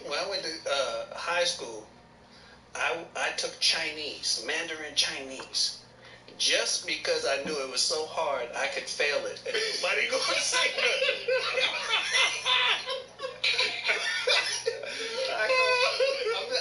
When I went to high school, I took Chinese, Mandarin Chinese. Just because I knew it was so hard, I could fail it. Everybody going to say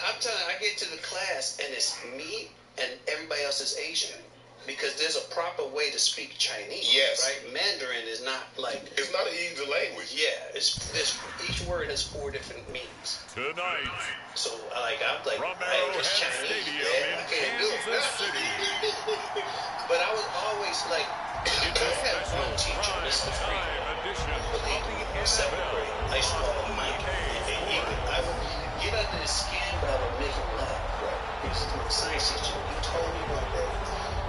I'm telling you, I get to the class and it's me and everybody else is Asian. Because there's a proper way to speak Chinese. Yes. Right? Mandarin is not like... It's not an easy language. Yeah. Each word has 4 different meanings. Tonight. So, I'm like, hey, it's Chinese. Man, I can't do it. But I was always like... I had one teacher, Mr. Freeman. Believe me, in 7th grade. I used to call him Mike. I would get under his skin, but I would make him laugh. Right? He was my science teacher. He told me one day.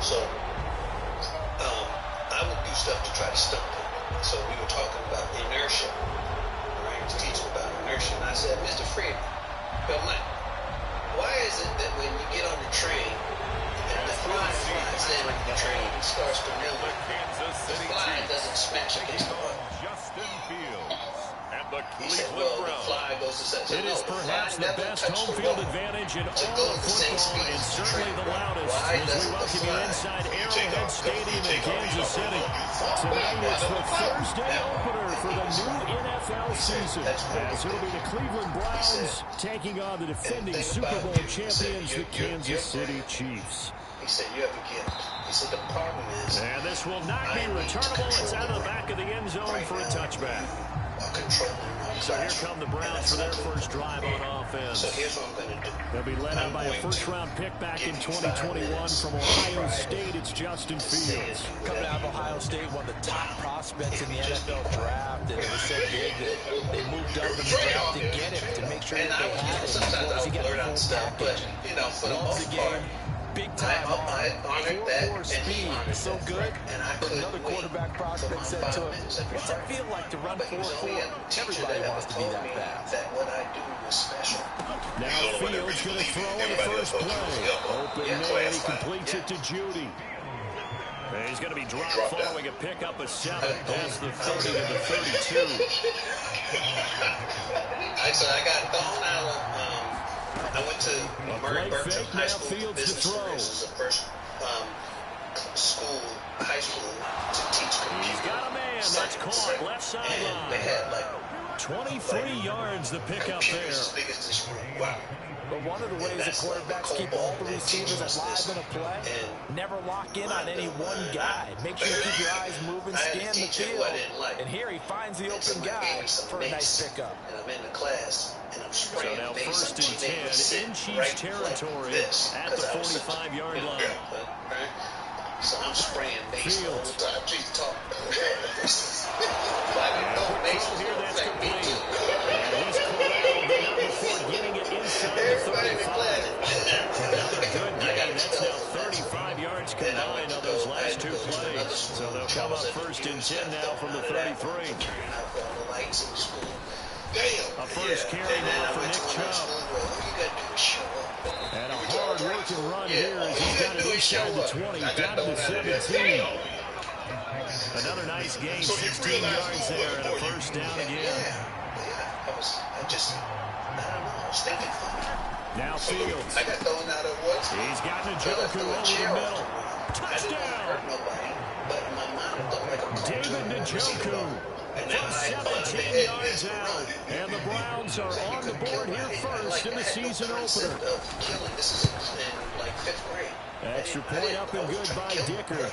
So, I would do stuff to try to stump him. So we were talking about inertia. Right? He was teaching about inertia. And I said, Mr. Freeman, Mike, why is it that when you get on the train and the fly flies in the train starts to move, the fly doesn't smash against the wall? He said, well, the fly goes to such a It is perhaps the best home field advantage in all of football and certainly the loudest as we welcome you inside Arrowhead Stadium in Kansas City. Tonight it's the Thursday opener for the new NFL season as it'll be the Cleveland Browns taking on the defending Super Bowl champions, the Kansas City Chiefs. He said, you have a gift. He said, the problem is... And this will not be returnable. It's out of the back of the end zone for a touchback. So here come the Browns for their first drive on offense. So here's what I'm going to do. They'll be led out by a first-round pick back in 2021 from Ohio State. It's Justin Fields. Coming out of Ohio State, one of the top prospects in the NFL draft. And it was so big that they moved up in the draft to get him to make sure that they had it. Sometimes I'll blurt out stuff, but, for the most part, big time. I honored that, and he honored so that. good. And I couldn't Another quarterback prospect said to him, what's it feel like to run 4-4? Everybody wants to be that fast. That what I do was special. Now Fields going to throw on the first play. Open man, he completes it to Judy. He's going to be dropped following a pickup of 7 past the 30 to the 32. So I got thrown out of... I went to Murray Bergson High School Business School. This is the first high school to teach computer. He's got a man that's caught left sideline. They had 23 yards the pickup there. As big as this room. Wow. But one of the ways the quarterbacks keep all the receivers alive in a play, never lock in on any one guy. Make sure you keep your eyes moving, scan the field. And here he finds the open guy for a nice pickup. And I'm in the class, and I'm spraying. So now first and 10 in Chiefs territory at the 45-yard line. So I'm spraying base all the time. Jeez, talk. Here that's complete. And he's corralled, but not before getting it inside the 35. Another good game. That's now 35 yards combined on those last 2 plays. So they'll come up first and 10 now from the 33. A first carry now for Nick Chubb. And a hard-working run here as he's got it inside the 20, down to the 17. Another nice gain, 16 yards there, and a first down again. Now Fields. I got thrown out of what? He's got Njoku over the middle. Touchdown! David Njoku from 17 yards out. And the Browns are on the board here first in the season opener. Extra point up and good by Dicker.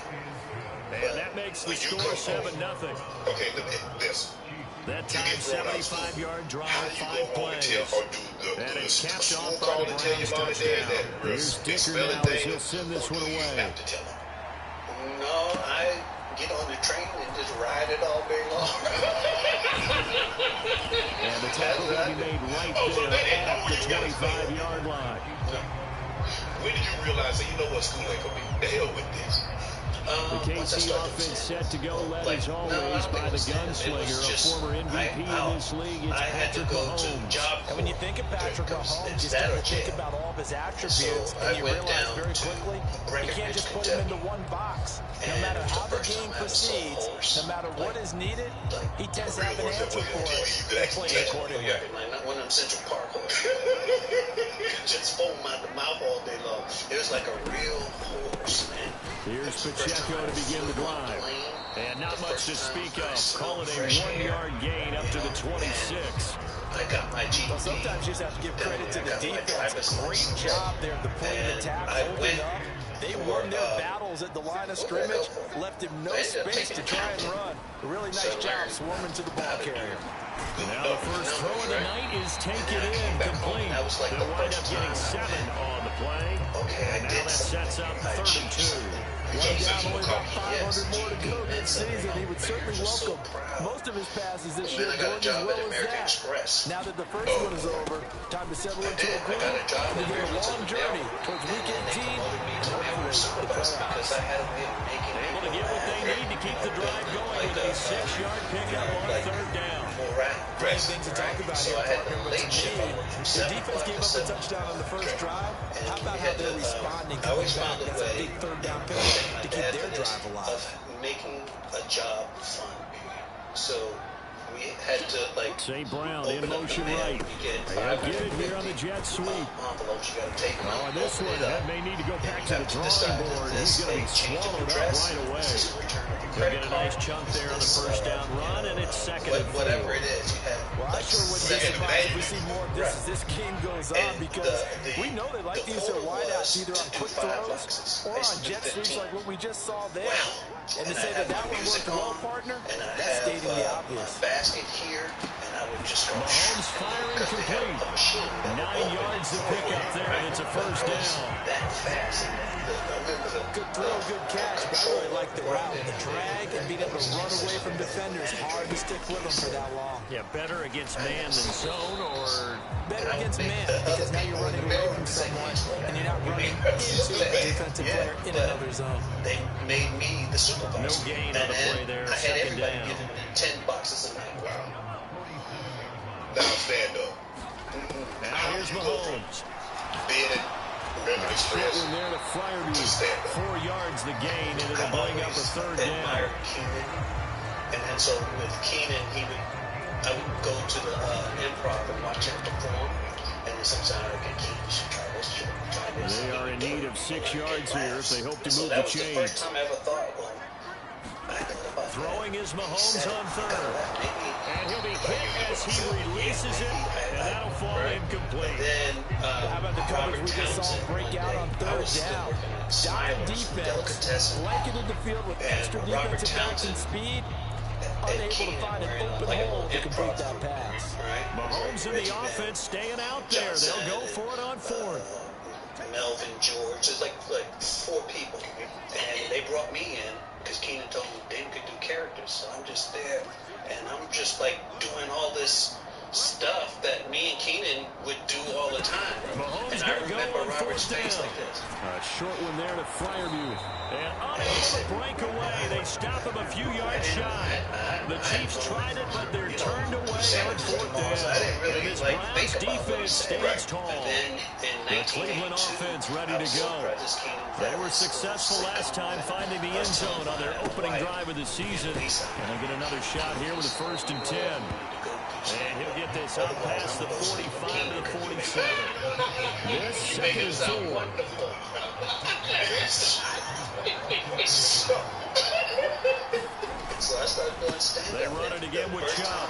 And that makes the score 7-0. Okay, look at this. That time, 75-yard drive, 5 plays. And it's capped off by the Browns touchdown. Here's Dicker now as he'll send this one away. No, I get on the train and just ride it all day long. And the tackle will be made right there at the 25-yard line. When did you realize that you know what school ain't for me? The hell with this. The KC offense set to go, led as always by the gunslinger, a former MVP in this league. It's Patrick Mahomes. And when you think of Patrick Mahomes, you start to think about all of his attributes, and you realize very quickly you can't just put him into one box. No matter how the game proceeds, no matter what is needed, he tends to have an answer for it and play accordingly. Not one of them Central Park horses. Just foam out the mouth all day long. It was like a real horse, man. Here's Pacheco to begin the drive. And not much to speak of. Call it a 1-yard gain up to the 26. I got my GD. Well, sometimes you just have to give credit to the defense. Great job there at the point of attack, holding up. They won their battles at the line of scrimmage, left him no space to try and run. A really nice job swarming to the ball carrier. Now the first throw of the night is taken in, complete. They'll wind up getting 7 on the play. And now that sets up 32. One down, only about 500 more to go this season. He would certainly welcome most of his passes this year going as well as that. Now that the first one is over, time to settle into a groove and begin a long journey towards Week 18 and hopefully the playoffs. Able to get what they need to keep the drive going with a 6-yard pickup on 3rd down. Plenty of things to talk about here, partner, but to me, the defense gave up a touchdown on the first drive. How about how they're responding, coming back? That's a big 3rd down pickup to keep their drive alive. Making a job fun. So we had to, like, St. Brown in motion right. They'll get it here on the jet sweep. Oh, and this one, that may need to go back to the drawing board. He's going to be swallowed up right away. They'll get a nice chunk there on the first down run, and it's 2nd and 4. Whatever it is, well, I sure wouldn't be surprised if we see more of this as this game goes on, because we know they like to use their wideouts either on quick throws or on jet sweeps like what we just saw there. And to say that that one worked well, partner, that's stating the obvious. Basket here, and I would just Mahomes firing complete. 9 yards to pick up there, and it's a first down. That fast. Good throw, good catch, but I really like the route. The drag and being able to run away from defenders, hard to stick with them for that long. Yeah, better against man than zone, or better against man, because now you're running away from someone and you're not running into a defensive player in another zone. They made me the supervisor. No gain on the play there. I had 2nd everybody down. giving me 10 boxes a night. Wow. Now stand up. Now here's Mahomes. Being it. Remember this Short phrase. one there to Fryermuth. 4 yards the gain, and it'll bring up a 3rd down. Keenan. And then so with Keenan, I would go to the improv and watch him perform. And then sometimes I would get Keenan, you should try this, you should try this. They are in need of 6 yards here if they hope to move the That was the chains. first time I ever thought, well, I thought about Throwing is Mahomes on 3rd. And he'll be hit as he releases it, and that'll fall incomplete. Then, how about the coverage we just saw break out on 3rd down? Dive defense, blanketed the field with extra defensive backs and speed, unable to find an open hole to complete that pass. Mahomes and the offense staying out there. They'll go for it on 4th. Melvin, George, there's like 4 people. And they brought me in because Keenan told me they could do characters. So I'm just there. And I'm just like doing all this stuff that me and Keenan would do all the time. Mahomes and I gonna remember go on Robert's 4th face down. like this. A short one there to Fryermuth. And unable to break away. They stop him a few yards shy. The Chiefs tried it, but they're turned away on 4th down. And this Browns defense stands tall. The Cleveland offense ready to go. They were successful last time finding the end zone on their opening drive of the season. And they'll get another shot here with a 1st and 10. And he'll get this up past the 45 to the 47. This 2nd and 4. So I started doing stand-up. They run it again with Chubb.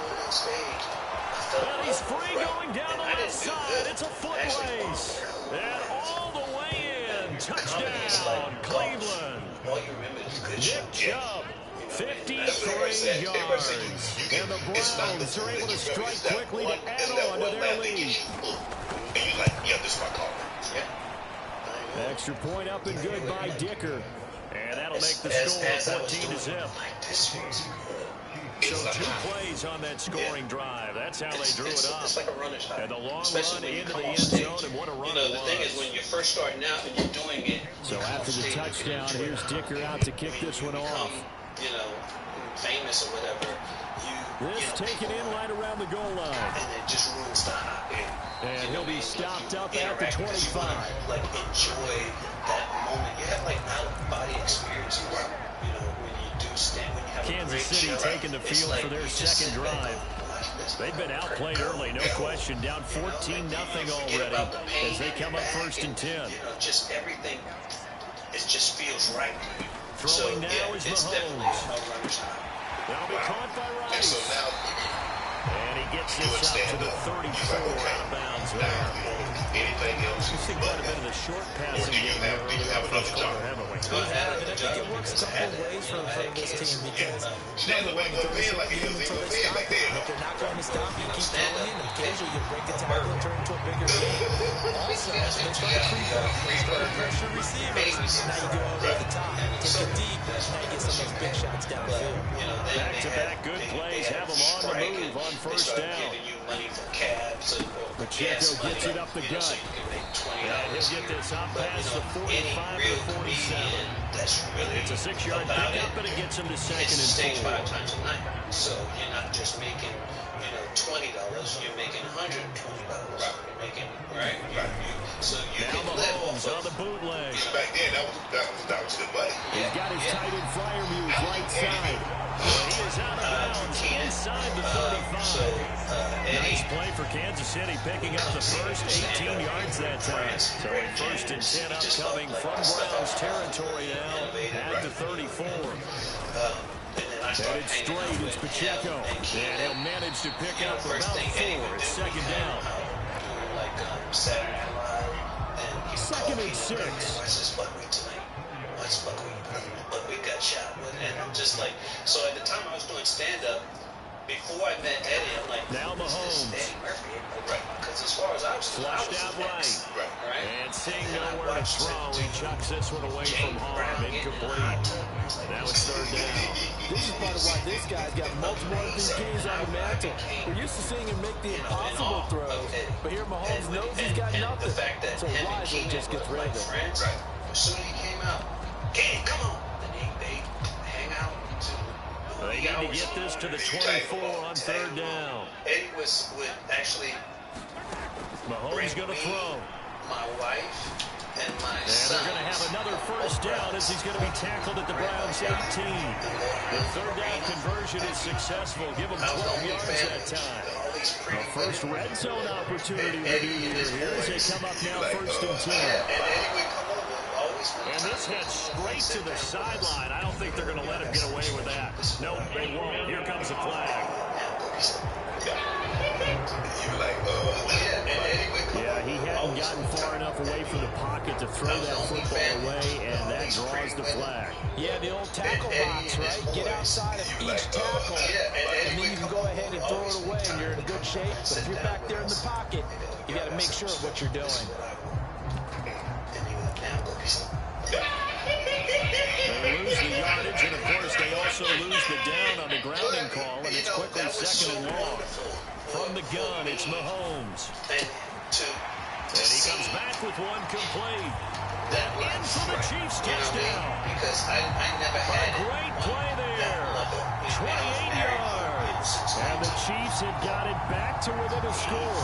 And he's free going down the left side. It's a foot race. And all the way in. Touchdown, Cleveland. All you remember is good Nick Chubb. 53 yards. And the Browns are able to strike quickly to add on to their lead. And you're like, yeah, this is my call. Yeah. Extra point up and good by Dicker. And that'll make the score 14 to zip. It's So like 2 plays on that scoring drive. That's how they drew it up. It's like a runner's high. And the long Especially run when you into come the off end stage. zone, and what a run You know, it the thing is, was. when you're first starting out and you're doing it, So after the touchdown, here's Dicker out to kick this one off. You know, famous or whatever. This taken in right around the goal line. And it just ruins the high. And he'll be stopped up at the 25. Like, enjoy that moment. You have, like, out-of-body experience. You know, when you do stand, when you have Kansas City taking the field for their second drive. They've been outplayed early, no question. Down 14-0 already as they come up 1st and 10. You know, just everything, it just feels right. Throwing now is Mahomes. That'll be caught by And so Rice. now, And he gets this up to the 34 out of bounds there. anything else? We've seen quite a bit of the short passing game here early in the first quarter, haven't we? And I think it works a couple of ways for this team because Stanley went go in like he was until going they in stop back it. then. If they're not going to stop you, keep throwing in. Occasionally, you break the tackle and turn into a bigger game. Also, they start to creep up. They start to pressure receivers. Now you go over the top, take it deep, now you get some of those big shots downfield. Back-to-back good plays have them on the move on first down. Pacheco gets it up the gut. And he'll get this up past the 45 to 47. It's a 6-yard pickup, but it gets him to 2nd and 4. 5 times a night. So you're not just making, you know, $20. You're making $120. You're making, right? So you Now can live Mahomes off on the bootleg. Back then, that was good money. He's got his tight end flyer move right side. And he is out of bounds inside the 35. Nice play for Kansas City, picking up the first 18 yards that time. So a 1st and 10 upcoming from Browns territory now at the 34. Headed straight, it's Pacheco. And he'll manage to pick up about 4. It's 2nd down. Like Saturday Night Live. And 2nd and 6. What's this Buckwheat tonight? What's Buckwheat? Buckwheat got shot. And I'm just like, so at the time I was doing stand-up, before I met Eddie, I'm like, now Mahomes. Eddie Murphy. Right. Because as far as I was Flushed out next. right. And seeing nowhere to throw, he chucks this one away from harm. Incomplete. Now it's 3rd down. This is part of why this guy's got multiple MVPs on the mantle. We're used to seeing him make the impossible throws, but here Mahomes knows he's got nothing. So wisely just gets rid of it. As soon as he came out, Kenny, come on. Then they hang out. They need to get this to the 24 on 3rd down. Eddie would actually Mahomes going to throw. My wife and my son. And they're going to have another 1st down as he's going to be tackled at the Browns 18. The 3rd down conversion is successful. Give him 12 yards that time. A first red zone opportunity to do here as they come up now 1st and 10. And this heads straight to the sideline. I don't think they're going to let him get away with that. No, they won't. Here comes the flag. Yeah, he hadn't gotten far enough away from the pocket to throw that football away, and that draws the flag. Yeah, the old tackle box, right? Get outside of each tackle, and then you can go ahead and throw it away, and you're in good shape. But if you're back there in the pocket, you got to make sure of what you're doing. They lose the yardage, and of course they also lose the down on the grounding call, and it's quickly 2nd and long. From the gun, it's Mahomes. And he comes back with one complete. In for the Chiefs touchdown. Because I never had a great play there. 28 yards. And the Chiefs have got it back to within a score.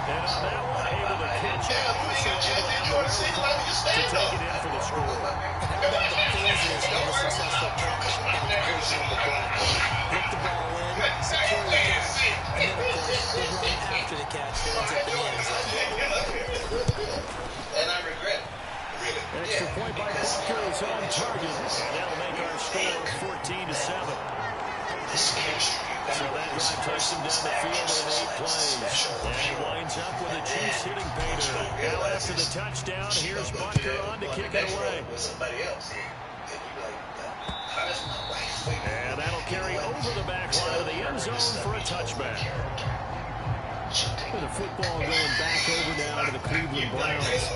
And on that one, able to catch it. Also able to have the wherewithal to take it in for the score. Hit the ball in, secure the catch, and then, of course, they run after the catch that ends up in the end zone. And I regret it. Extra point by Walker is on target. That'll make our score 14-7. So that drive takes him down the field in 8 plays. And he winds up with the Chiefs hitting pay dirt. Now after the touchdown, here's Butker on to kick it away. And that'll carry over the back line of the end zone for a touchback. with the football going back over now to the Cleveland Browns.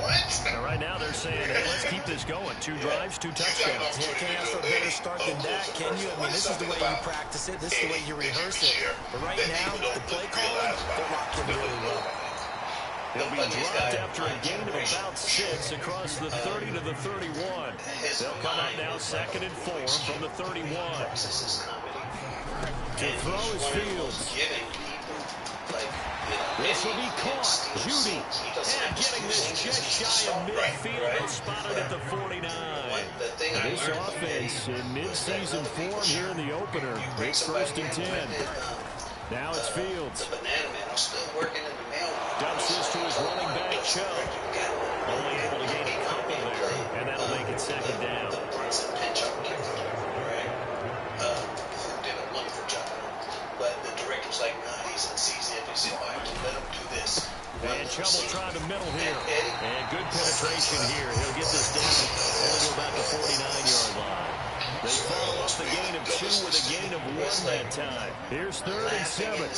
Now, right now they're saying, hey, let's keep this going. 2 drives, 2 touchdowns. Yeah, can't ask for a better start than that, can you? I mean, this is the way you practice it. This is the way you rehearse it. But right now, the play calling, they're locked in really well. He'll be dropped after a gain of about 6 across the 30 to the 31. They'll come out now 2nd and 4 from the 31. To throw is Fields. This will be caught. Judy. And getting this just shy of midfield. They spotted at the 49. This offense in midseason form here in the opener. It's 1st and 10. Now it's Fields. Dumps this to his running back, Chubb. Only able to gain a couple there, and that'll make it 2nd down. Did a wonderful job. But the director's like, nah, he's in season. He said, all right, let him do this. And Chubb will try the middle here. And good penetration here. He'll get this down. Only go back to 49-yard line. They follow up the gain of 2 with a gain of 1 that time. Here's 3rd and 7. I'm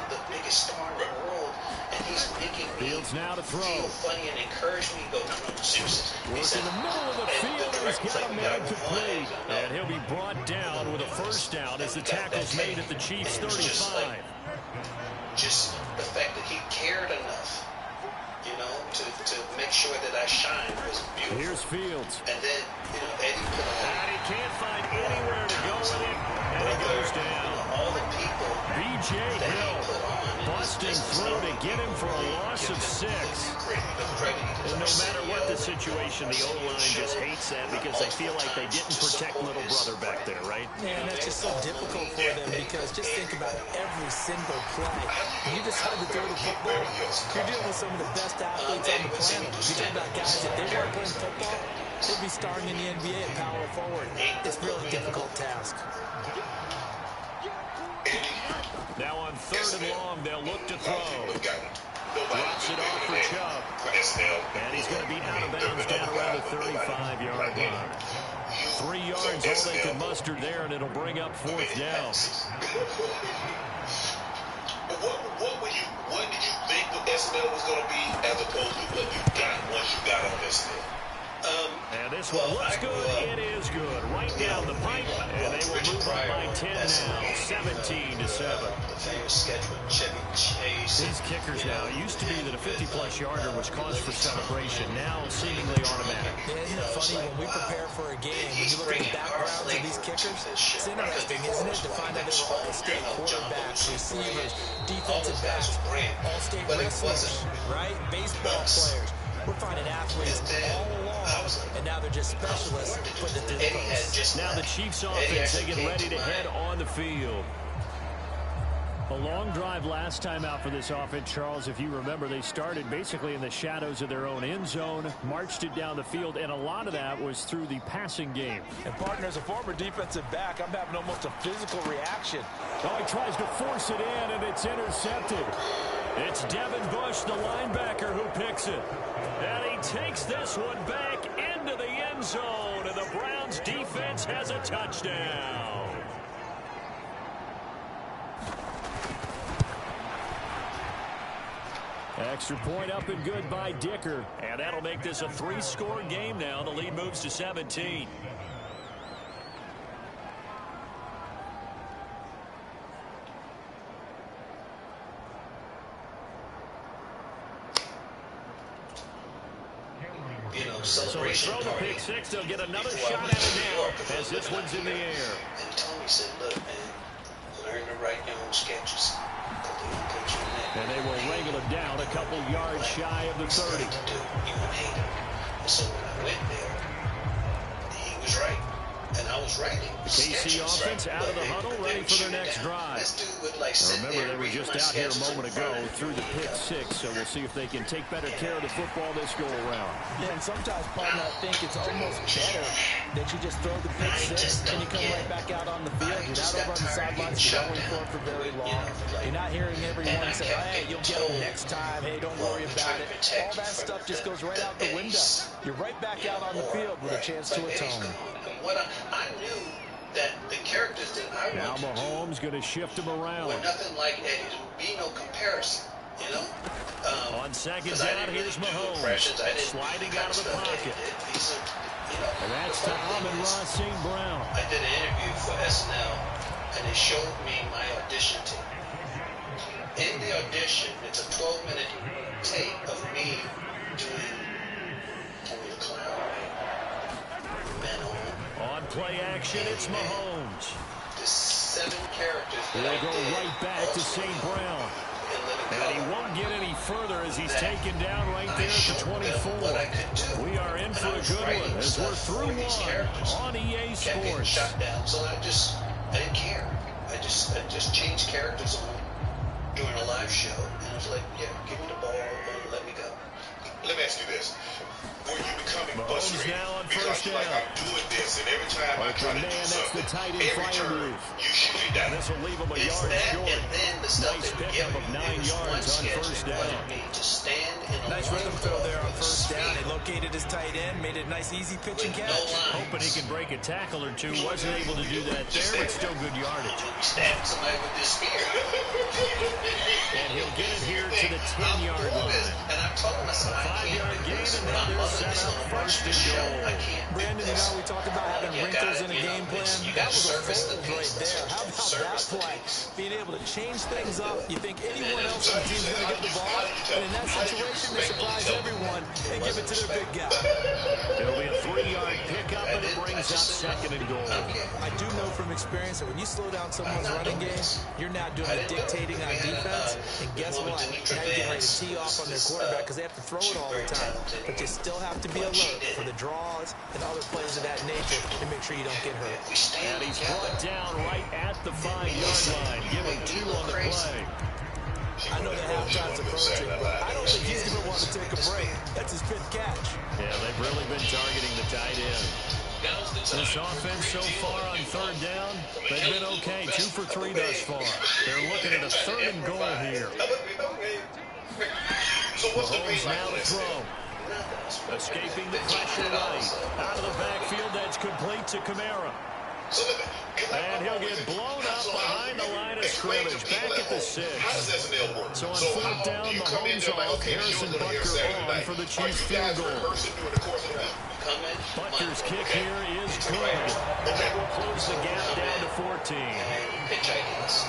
the biggest star in the world, and he's making me Fields now to throw. feel funny and encourage me. Go, no, seriously. Works in the middle of the field, and he's got a man complete. And he'll be brought down with a 1st down as the tackle's made at the Chiefs' 35. Just the fact that he cared enough, you know, to make sure that I shine was beautiful. Here's Fields. And then, you know, Eddie put on. And he can't find anywhere to go with it, and he goes down. All the people B.J. Hill busting through to get him for a loss of 6. And no matter what the situation, the O-line just hates that because they feel like they didn't protect little brother back there, right? Yeah, and that's just so difficult for them because just think about every single play. You decide to throw the football, you're dealing with some of the best athletes on the planet. You talk about guys, if they weren't playing football, they'd be starring in the NBA at power forward. It's a really difficult task. Now on 3rd and long, they'll look to throw. Drops it off for Chubb. And he's going to be out of bounds down around the 35-yard line. 3 yards all they can muster there, and it'll bring up 4th down. What did you think the SNL was going to be as opposed to what you got once you got on SNL? And this one looks good. It is good. Right down the pipe, and they will move up by 10 now, 17-7. The famous sketch with Chevy Chase. These kickers now, it used to be that a 50-plus yarder was cause for celebration. Now seemingly automatic. Yeah, isn't it funny when we prepare for a game, when you look at the backgrounds of these kickers, it's interesting, isn't it, to find out they were all-state quarterbacks, receivers, defensive backs, all-state wrestlers, right? Baseball players. We're finding athletes all along, and now they're just specialists putting it through the post. Now the Chiefs offense, they get ready to head on the field. A long drive last time out for this offense, Charles. If you remember, they started basically in the shadows of their own end zone, marched it down the field, and a lot of that was through the passing game. And partner, as a former defensive back, I'm having almost a physical reaction. Oh, he tries to force it in, and it's intercepted. It's Devin Bush, the linebacker, who picks it. And he takes this one back into the end zone, and the Browns defense has a touchdown. Extra point up and good by Dicker. And that'll make this a 3-score game now. The lead moves to 17. So they throw the pick 6. They'll get another shot at it now as this one's in the air. And Tony said, look, man, learn to write your own sketches. And they will wrangle it down a couple yards shy of the 30. You would hate him. So when I went there, he was right. And I was writing. KC offense out of the huddle, ready for their next drive. Remember, they were just out here a moment ago through the pick 6, so we'll see if they can take better care of the football this go-around. Yeah, and sometimes, partner, I think it's almost better that you just throw the pick 6 and you come right back out on the field. You're not over on the sidelines going for it for very long. You're not hearing everyone say, hey, you'll get them next time. Hey, don't worry about it. All that stuff just goes right out the window. You're right back out on the field with a chance to atone. I knew that the characters that I now Mahomes going to shift him around. were nothing like Eddie. There would be no comparison. embarrassing, you know? On second down, here's Mahomes sliding out of the pocket. And that's to Amon-Ra St. Brown. I did an interview for SNL, and they showed me my audition tape. In the audition, it's a 12-minute tape of me doing Tony the Clown, Manon. On play action, it's Mahomes. There's 7 characters. They'll go right back to St. Brown. And he won't get any further as he's taken down right there at the 24. We are in for a good one as we're through one on EA Sports. Shot down, so I didn't care. I just changed characters on during a live show, and I was like, yeah, give me the ball and let me go. Let me ask you this. Were you becoming Mahomes frustrated now on because first you're like, I'm doing this, and every time I try to do something, that's the tight end every fire turn, move. you shoot it down. This will leave him a It's yard that, short. and then the stuff Nice that pickup of 9 yards on first down. Me to stand in a Nice rhythm throw there on first down. He located his tight end, made it a nice, easy pitch and catch. Hoping he can break a tackle or two. Wasn't able to do that there, but still good yardage. Stab somebody with this spear. And he'll get it here to the 10-yard line. And I told him, I said, A 5-yard gain, and now they're set up first and goal. Brandon, you know, we talked about having wrinkles in a game plan. That was a fold right there. How about that play? Being able to change things up. You think anyone else on the team's going to get the ball, and in that situation, they surprise everyone and give it to their big guy. It'll be a 3-yard pickup, and it brings up second and goal. I do know from experience that when you slow down someone's running game, you're not doing the dictating on defense, and guess what? Now you're getting ready to tee off on their quarterback because they have to throw it all the time. But you still have to be alert for the draws and other plays of that nature to make sure you don't get hurt. And he's brought down right at the 5-yard line. Give him 2 on the play. I know that halftime's approaching, but I don't think he's going to want to take a break. That's his 5th catch. Yeah, they've really been targeting the tight end. This offense so far on third down, they've been okay. 2 for 3 thus far. They're looking at a 3rd and goal here. Mahomes now to throw. Escaping the pressure right. Out of the backfield, that's complete to Kamara. And he'll get blown up behind the line of scrimmage. Back at the 6. So on 4th down, Mahomes off. Harrison Butker on for the Chiefs field goal. Butker's kick here is good. And that will close the gap down to 14. Pitch ideas.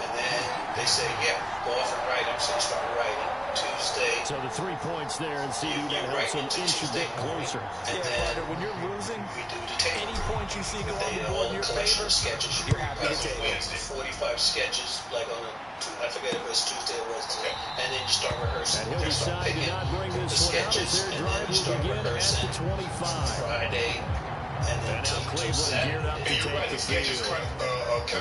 And then they say, yeah, go off and write them. So you start writing. Tuesday. So the 3 points there, and CD that helps him inch a bit closer. Yeah, partner, when you're losing, any points you see go on the board in your favor, you're happy to take it. 45 sketches, like on a, I forget if it was Tuesday or Wednesday, and then you start rehearsing. And he'll decide to not bring this one out as their drive will begin at the 25. Friday. And now Cleveland geared up to take the field.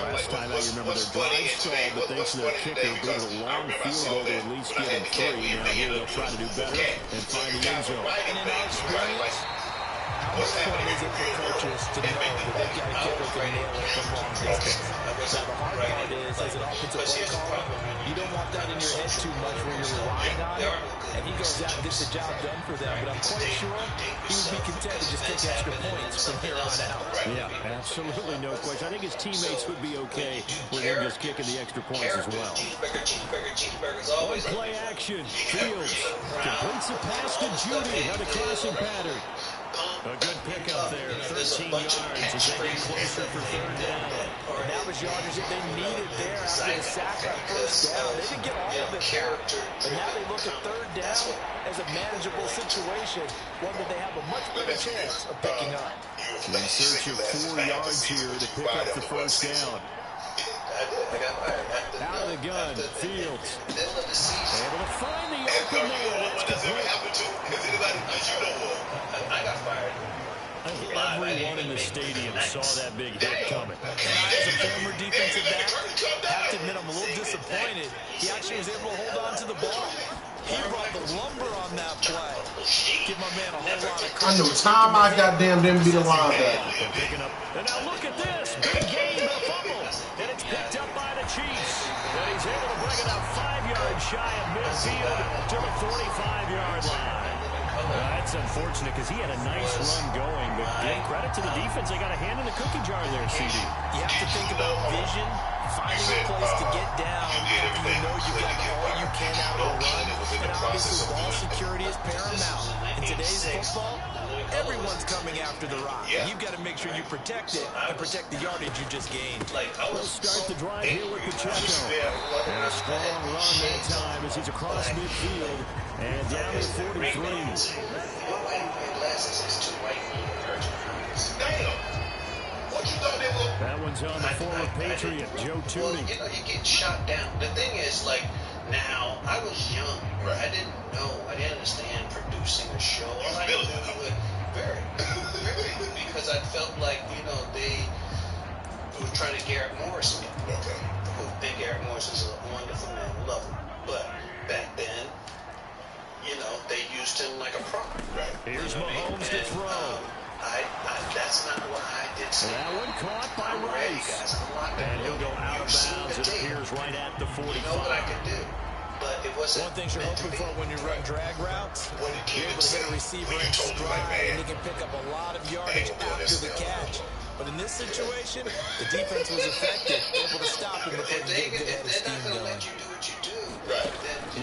Last time I remember their drive stalled, but thanks to their kicker, being a long field goal to at least get him 3. Now here they'll try to do better and find the end zone. And in our experience, how much fun is it for coaches to know that guy kicker can nail it from long distance? Now the hard part is, as an offensive play caller, you don't want that in your head too much where you're relying on it, and he goes out and gets the job done for them. But I'm quite sure he would be content to just take extra points from here on out. Yeah, absolutely no question. I think his teammates would be okay with him just kicking the extra points as well. On play action, Fields completes a pass to Judy. Now the crossing pattern. A good pickup there, 13 yards as they get closer for 3rd down. And that was yardage that they needed there after the sack on 1st down. They didn't get all of it there. But now they look at 3rd down as a manageable situation, one that they have a much better chance of picking up. In search of 4 yards here to pick up the 1st down. Out of the gun, Fields. Able to find the open man. I got fired. Everyone in the stadium saw that big hit coming. And as a former defensive back, I have to admit I'm a little disappointed. He actually was able to hold on to the ball. He brought the lumber on that play. Give my man a whole lot of credit. I know time I goddamn didn't beat a linebacker. And now look at this. Big gain, the fumble. And it's picked up by the Chiefs. And he's able to bring it up 5 yards shy of midfield to the 45-yard line. That's unfortunate because he had a nice run going, but give credit to the defense. They got a hand in the cookie jar there, CD. You have to think about vision, finding a place to get down after you know you football, everyone's coming after the rock. Yeah. You've got to make sure you protect it and protect the yardage you just gained. We'll start the drive here with Pacheco. And a strong run that time as he's across midfield and down to 43. That one's on the former Patriot, Joe Tooney. You know, you get shot down. The thing is, like, now, I was young. I didn't know. I didn't understand producing a show. All I knew very, because I felt like, you know, they were trying to Garrett Morris me. And Garrett Morris is a wonderful man. Love him. But back then, you know, they used him like a prop. Here's Mahomes to throw. That's not what I did say. That one caught by Rice. And he'll go out of bounds, it appears, right at the 45. You know what I could do, but it wasn't. One thing you're hoping for when you run drag routes, you're able to get a receiver in stride, and he can pick up a lot of yardage after the catch. But in this situation, the defense was effective, able to stop him before he get a good head of steam going. Let you do what you do.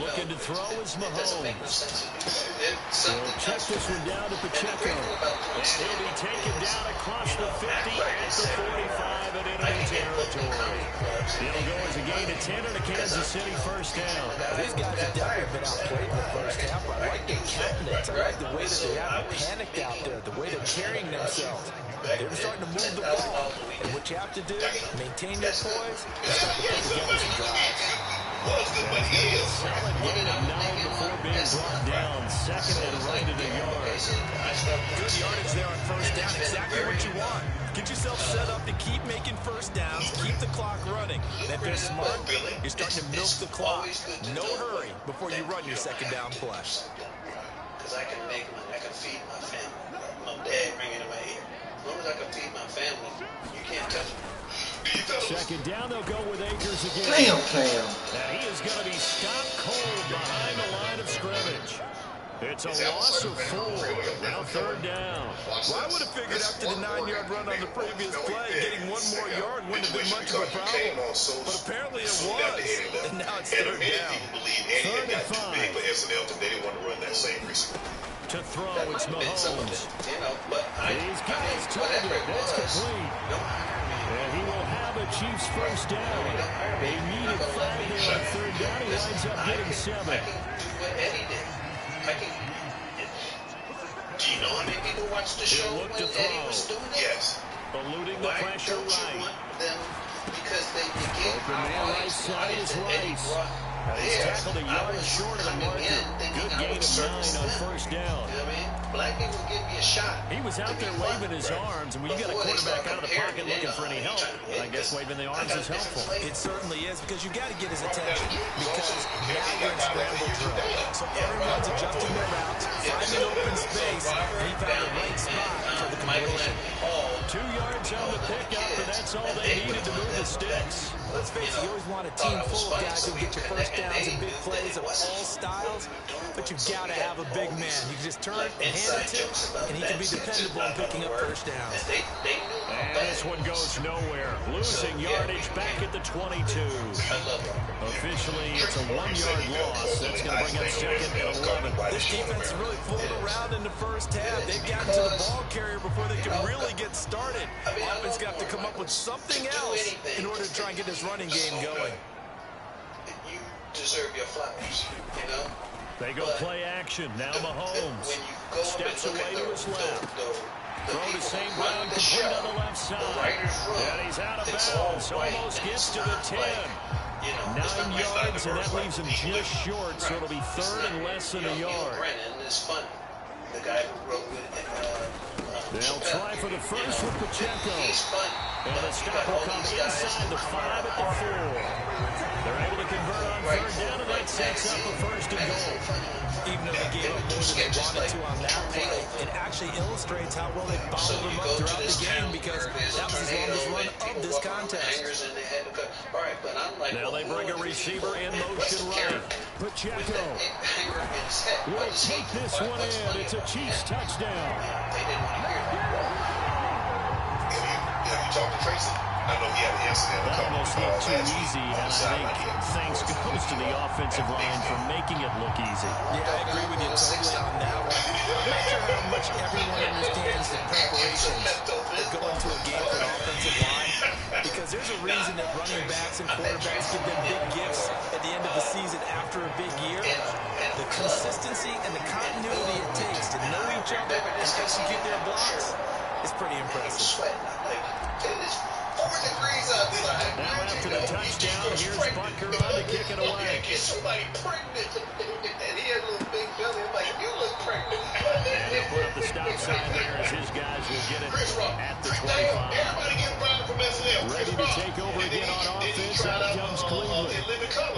Looking to throw is Mahomes. We'll check this one down to Pacheco. And he'll be taken down across the 50 at the 45 and into the territory. It'll go as a gain of 10 and a Kansas City first down. These guys have definitely been outplayed in the first half. I like their countenance. I like the way that they haven't panicked out there, the way they're carrying themselves. They're starting to move the ball. And what you have to do, maintain your poise and start to put together some drives. Solid gain of 9 before being brought down. Second and right in the yard. Good yardage there on first down. Exactly what you want. Get yourself set up to keep making first downs, keep the clock running. And if you're smart, you're starting to milk the clock. No hurry before you run your second down play. Because I can feed my family. My dad ringing in my ear. As long as I can feed my family, you can't touch me. Second down, they'll go with Akers again. Damn, Cam. And he is going to be stopped cold behind the line of scrimmage. It's a loss of 4. Now third down. Well, I would have figured after the 9-yard run on the previous play, getting one more yard wouldn't have been much of a problem. But apparently it was. And now it's third down. Third and 5. To throw, it's Mahomes. These guys target it. That's complete. And he will have a Chiefs first down. They needed 5 there on third down. He winds up getting 7. I can do what Eddie did. Do you know how many people watched the show when Eddie was doing it? Yes. Eluding the pressure right. Because they gave open man right side is Rice. He's tackled a yard short of the marker. Good gain of 9 on first down. You know what I mean? Black people give me a shot. He was out there waving his arms, and when you got a quarterback out of the pocket looking for any help, I guess waving the arms is helpful. It certainly is, because you got to get his attention, because now you're in scramble drill. So everyone's adjusting their routes, finding open space, and he found the right spot for the completion. 2 yards on the pickup, and that's all they needed to move the sticks. Let's face it, you always want a team full of guys who get your first downs and big plays of all styles, but you've got to have a big man. You can just turn it and hand it to him, and he can be dependable in picking up first downs. And this one goes nowhere. Losing yardage back at the 22. Officially, it's a 1-yard loss. That's going to bring up second and 11. This defense really fooled around in the first half. They've gotten to the ball carrier before they can really get started. Offense got to come up with something else in order to try and get this running game going. You deserve your flowers, you know? They go play action. Now Mahomes steps away to his left. Throw to St. Brown, complete on the left side. And he's out of bounds. Almost gets to the 10. 9 yards, and that leaves him just short, so it'll be third and less than a yard. The guy who wrote it. They'll try for the first with Pacheco. And the stop will come inside the 5 at the 4. They're able to convert on third down, and that sets up a first and goal. Even though they gave up more than they wanted to on that play, it actually illustrates how well they followed them up throughout the game, because that was his longest run of this contest. Now they bring a receiver in motion right. Pacheco will take this one in. It's a Chiefs touchdown. Have you talked to Tracy? I know he had an incident. That almost looked too easy, and I think things goes rest of the offensive line for making it look easy. Yeah, I agree with you totally on that one. I'm not sure how much everyone understands the preparations that go into a game for an offensive line, because there's a reason that running backs and quarterbacks give them big gifts at the end of the season after a big year. The consistency and the continuity it takes to know each other and execute their blocks is pretty impressive. Now after the touchdown, here's Butker on to kick it away. Get somebody pregnant. And he had a little big belly. I'm like, you look pregnant. And he'll put up the stop sign there as his guys will get it at the 25. Ready to take over again on offense. Out comes Cleveland.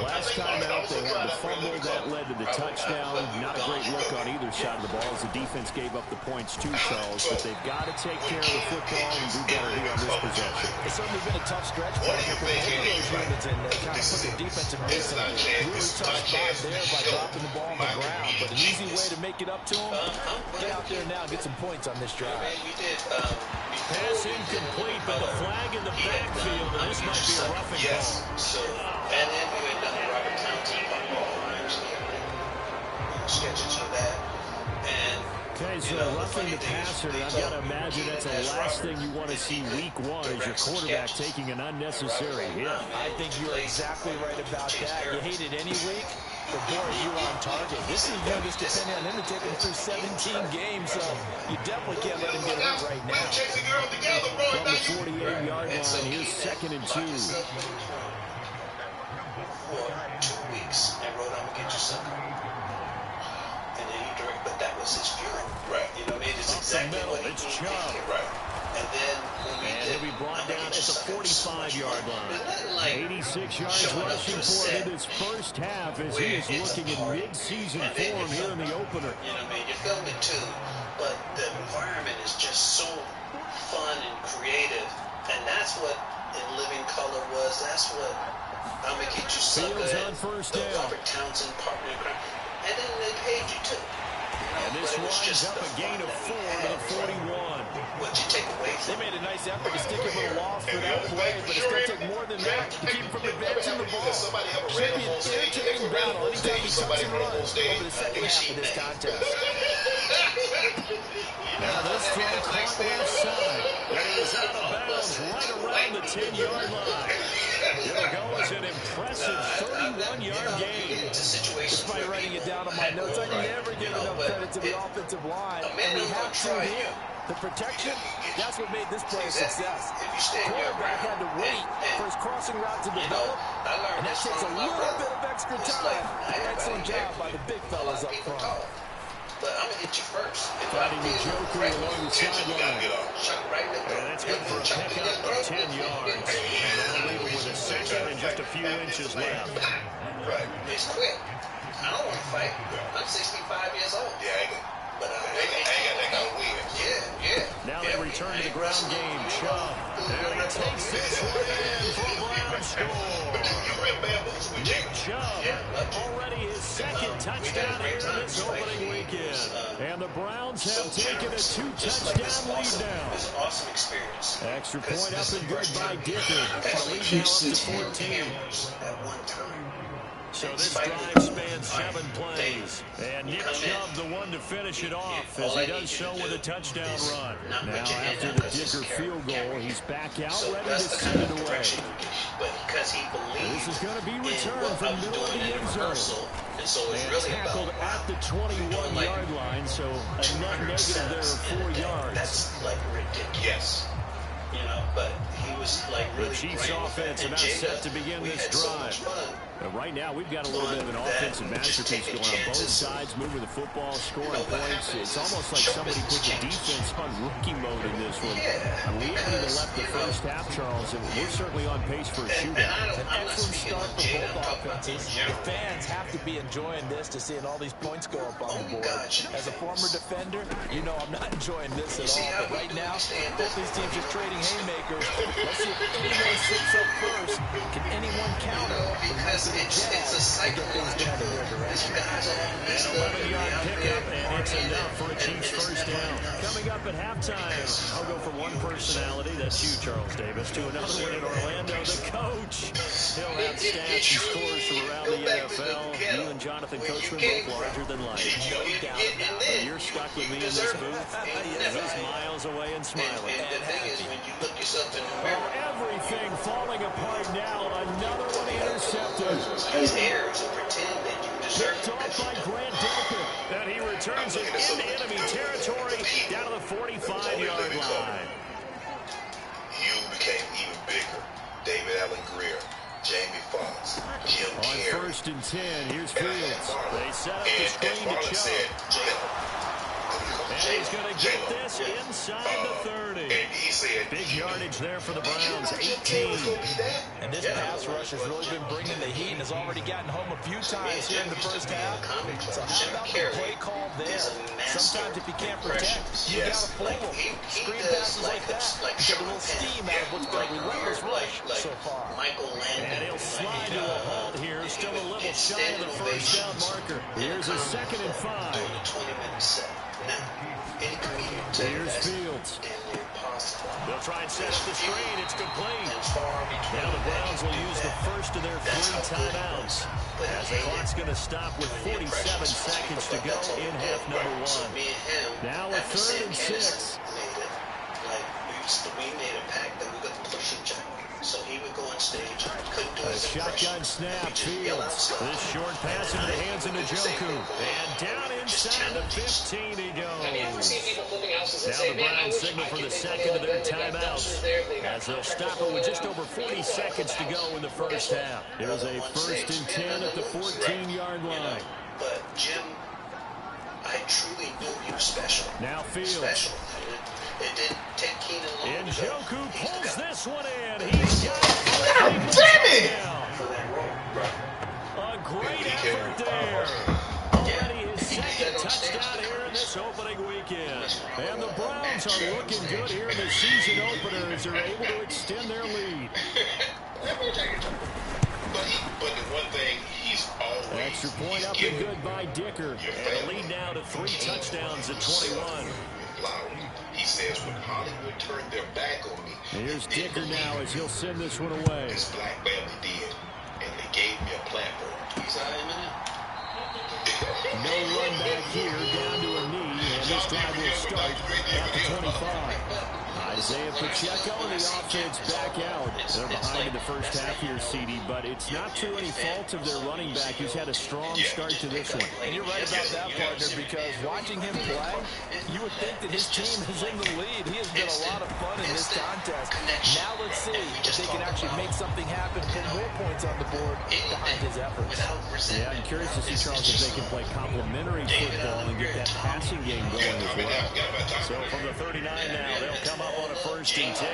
Last time out, they had the fumble that led to the touchdown. Not a great look on either side of the ball as the defense gave up the points to Charles. But they've got to take care of the football and do better here on this possession. It's certainly been a tough stretch for both of those units, and they kind of put their defensive base in a really tough spot there by dropping the ball on the ground. But an easy way to make it up to them, get out there now and get some points on this drive. Pass incomplete, but the flag in the backfield, and this might be a roughing call. So, and then you had done the Robert Townsend ball, actually. Sketches of that. And okay, so roughing the passer, I've got to imagine that's the last thing you want to see week one is your quarterback taking an unnecessary hit. I think you're exactly right about that. You hate it any week, but boy, you're on target. This is the youngest depending on him to take him through 17 games, so you definitely can't let him get hurt right now. From the 48-yard line, here's 2nd and 2. For 2 weeks, and wrote, I'm going to get you something. And then he direct, but that was his funeral. Right. You know what I mean? It's exactly what he did. Right. And then when we did, he'll be brought down at the 45-yard line. 86 yards rushing for him in his first half as he is looking in mid-season form here in the opener. You know what I mean? You filmed it too, but the environment is just so fun and creative, and that's what In Living Color was. That's what I'm gonna get you sucker. Fields on first down. Robert Townsend partner, and then they paid you too. And this winds up a gain of 4 to the 41. What you take away from? They made a nice effort to stick him with a loss for that play, but it's going to take more than that to keep him from advancing the ball. Should be an irritating battle anytime he tucks and runs over the second half of this contest. Now this throw caught left side. And he was out of bounds right around the 10-yard line. It'll go as an impressive 31-yard gain. Despite writing it down on my notes, I never give enough credit to the offensive line. And we have to here. The protection, that's what made this play a success. The quarterback had to wait for his crossing route to develop, and that takes a little bit of extra time. Excellent job by the big fellas up front. But I'm going to hit you first. Fighting the Joker along the sideline. And that's good for a pickup of 10 yards. And they'll leave him with a second and just a few inches left. Right. It's quick. I don't want to fight. I'm 65 years old. Yeah, I ain't but I ain't got that win. Yeah. Now they return to the ground game. Chubb. And he takes this one in for a Brown score. Nick Chubb already his second touchdown here in this opening weekend. And the Browns have taken a 2-touchdown lead now. It's an awesome experience. Extra point up and good by Dicker. The lead now up to 14. At one time. So this drive spans 7 plays. And Nick Chubb the one to finish it off as he does so with a touchdown run. Now after the Dicker field goal, he's back out ready to send it away. This is going to be returned from the middle of the end zone. And tackled at the 21-yard line, so a net negative there of 4 yards. That's like ridiculous. You know, but he was like really the Chiefs offense about set to begin this drive. Right now, we've got a little bit of an offensive masterpiece going on both sides, moving the football, scoring points. It's almost like somebody put the defense on rookie mode in this one. We haven't even left the first half, Charles, and we're certainly on pace for a shootout. An excellent start for both offenses. The fans have to be enjoying this to seeing all these points go up on the board. As a former defender, you know I'm not enjoying this at all. But right now, both these teams are trading haymakers. Let's see if anyone slips up first. Can anyone counter? Because it's a cycle. An 11-yard pickup, and it's enough for a Chiefs first down. Coming up at halftime, I'll go from one personality, that's you, Charles Davis, to another one in Orlando, the coach. He'll have stats and scores from around the NFL. Jonathan Coachman, both larger than life. You're stuck with me in this booth. He's miles away and smiling. And the thing is, when you look yourself in the mirror, everything falling apart now. Another one intercepted. these errors and pretend that you deserve it. Picked off by Grant Delpit. And he returns it into enemy territory down to the 45-yard line. You became even bigger. David Allen Greer, Jamie Foxx, Jim Carrey. On 1st and 10, here's Fields. They set up the screen to Chubb. And he's going to get this inside the 30. Big yardage there for the Browns, 18. And this pass rush has really been bringing the heat and has already gotten home a few times here in the first half. So how about the play call there? Sometimes if you can't protect, you got to fool them. Screen passes like that, you get a little steam out of what's been a relentless rush so far. And he'll slide to a halt here, still a little shy of the first down marker. Here's a 2nd and 5. Here's Fields. They'll try and set up the screen. It's complete. Now the Browns will use the first of their 3 timeouts, as the clock's going to stop with 47 seconds to go in half number 1. Now a 3rd and 6. We made a pact that we're going to push each other. So he would go on stage. Couldn't do a shotgun snap. Fields. This short pass into the hands of Njoku. And down inside the 15 he goes. Now the Browns signal for the 2nd of their timeouts, as they'll stop it with just over 40 seconds to go in the first half. Here's a 1st and 10 at the 14-yard line. But Jim, I truly knew he was special. Now Fields. Special. It didn't take Keenan long. Njoku pulls this one in. He's got it. God damn it! A great effort there. Already his 2nd touchdown here in this opening weekend. And the Browns are looking good here in the season opener as they're able to extend their lead. But the one thing he's always... Extra point up and good by Dicker. And a lead now to 3 touchdowns at 21. He says when Hollywood turned their back on me. Here's Dicker now as he'll send this one away. This black family did, and they gave me a platform. No run back here, down to a knee, and this drive will start at the 25. Isaiah Pacheco and the offense back out. They're behind in the first half here, CD, but it's not through any fault of their running back, who's had a strong start to this one. And you're right about that, partner, because watching him play, you would think that his team is in the lead. He has been a lot of fun in this contest. Now let's see if they can actually make something happen, put more points on the board behind his efforts. Yeah, I'm curious to see, Charles, if they can play complementary football and get that passing game going as well. So from the 39 now, they'll come up on a 1st and 10.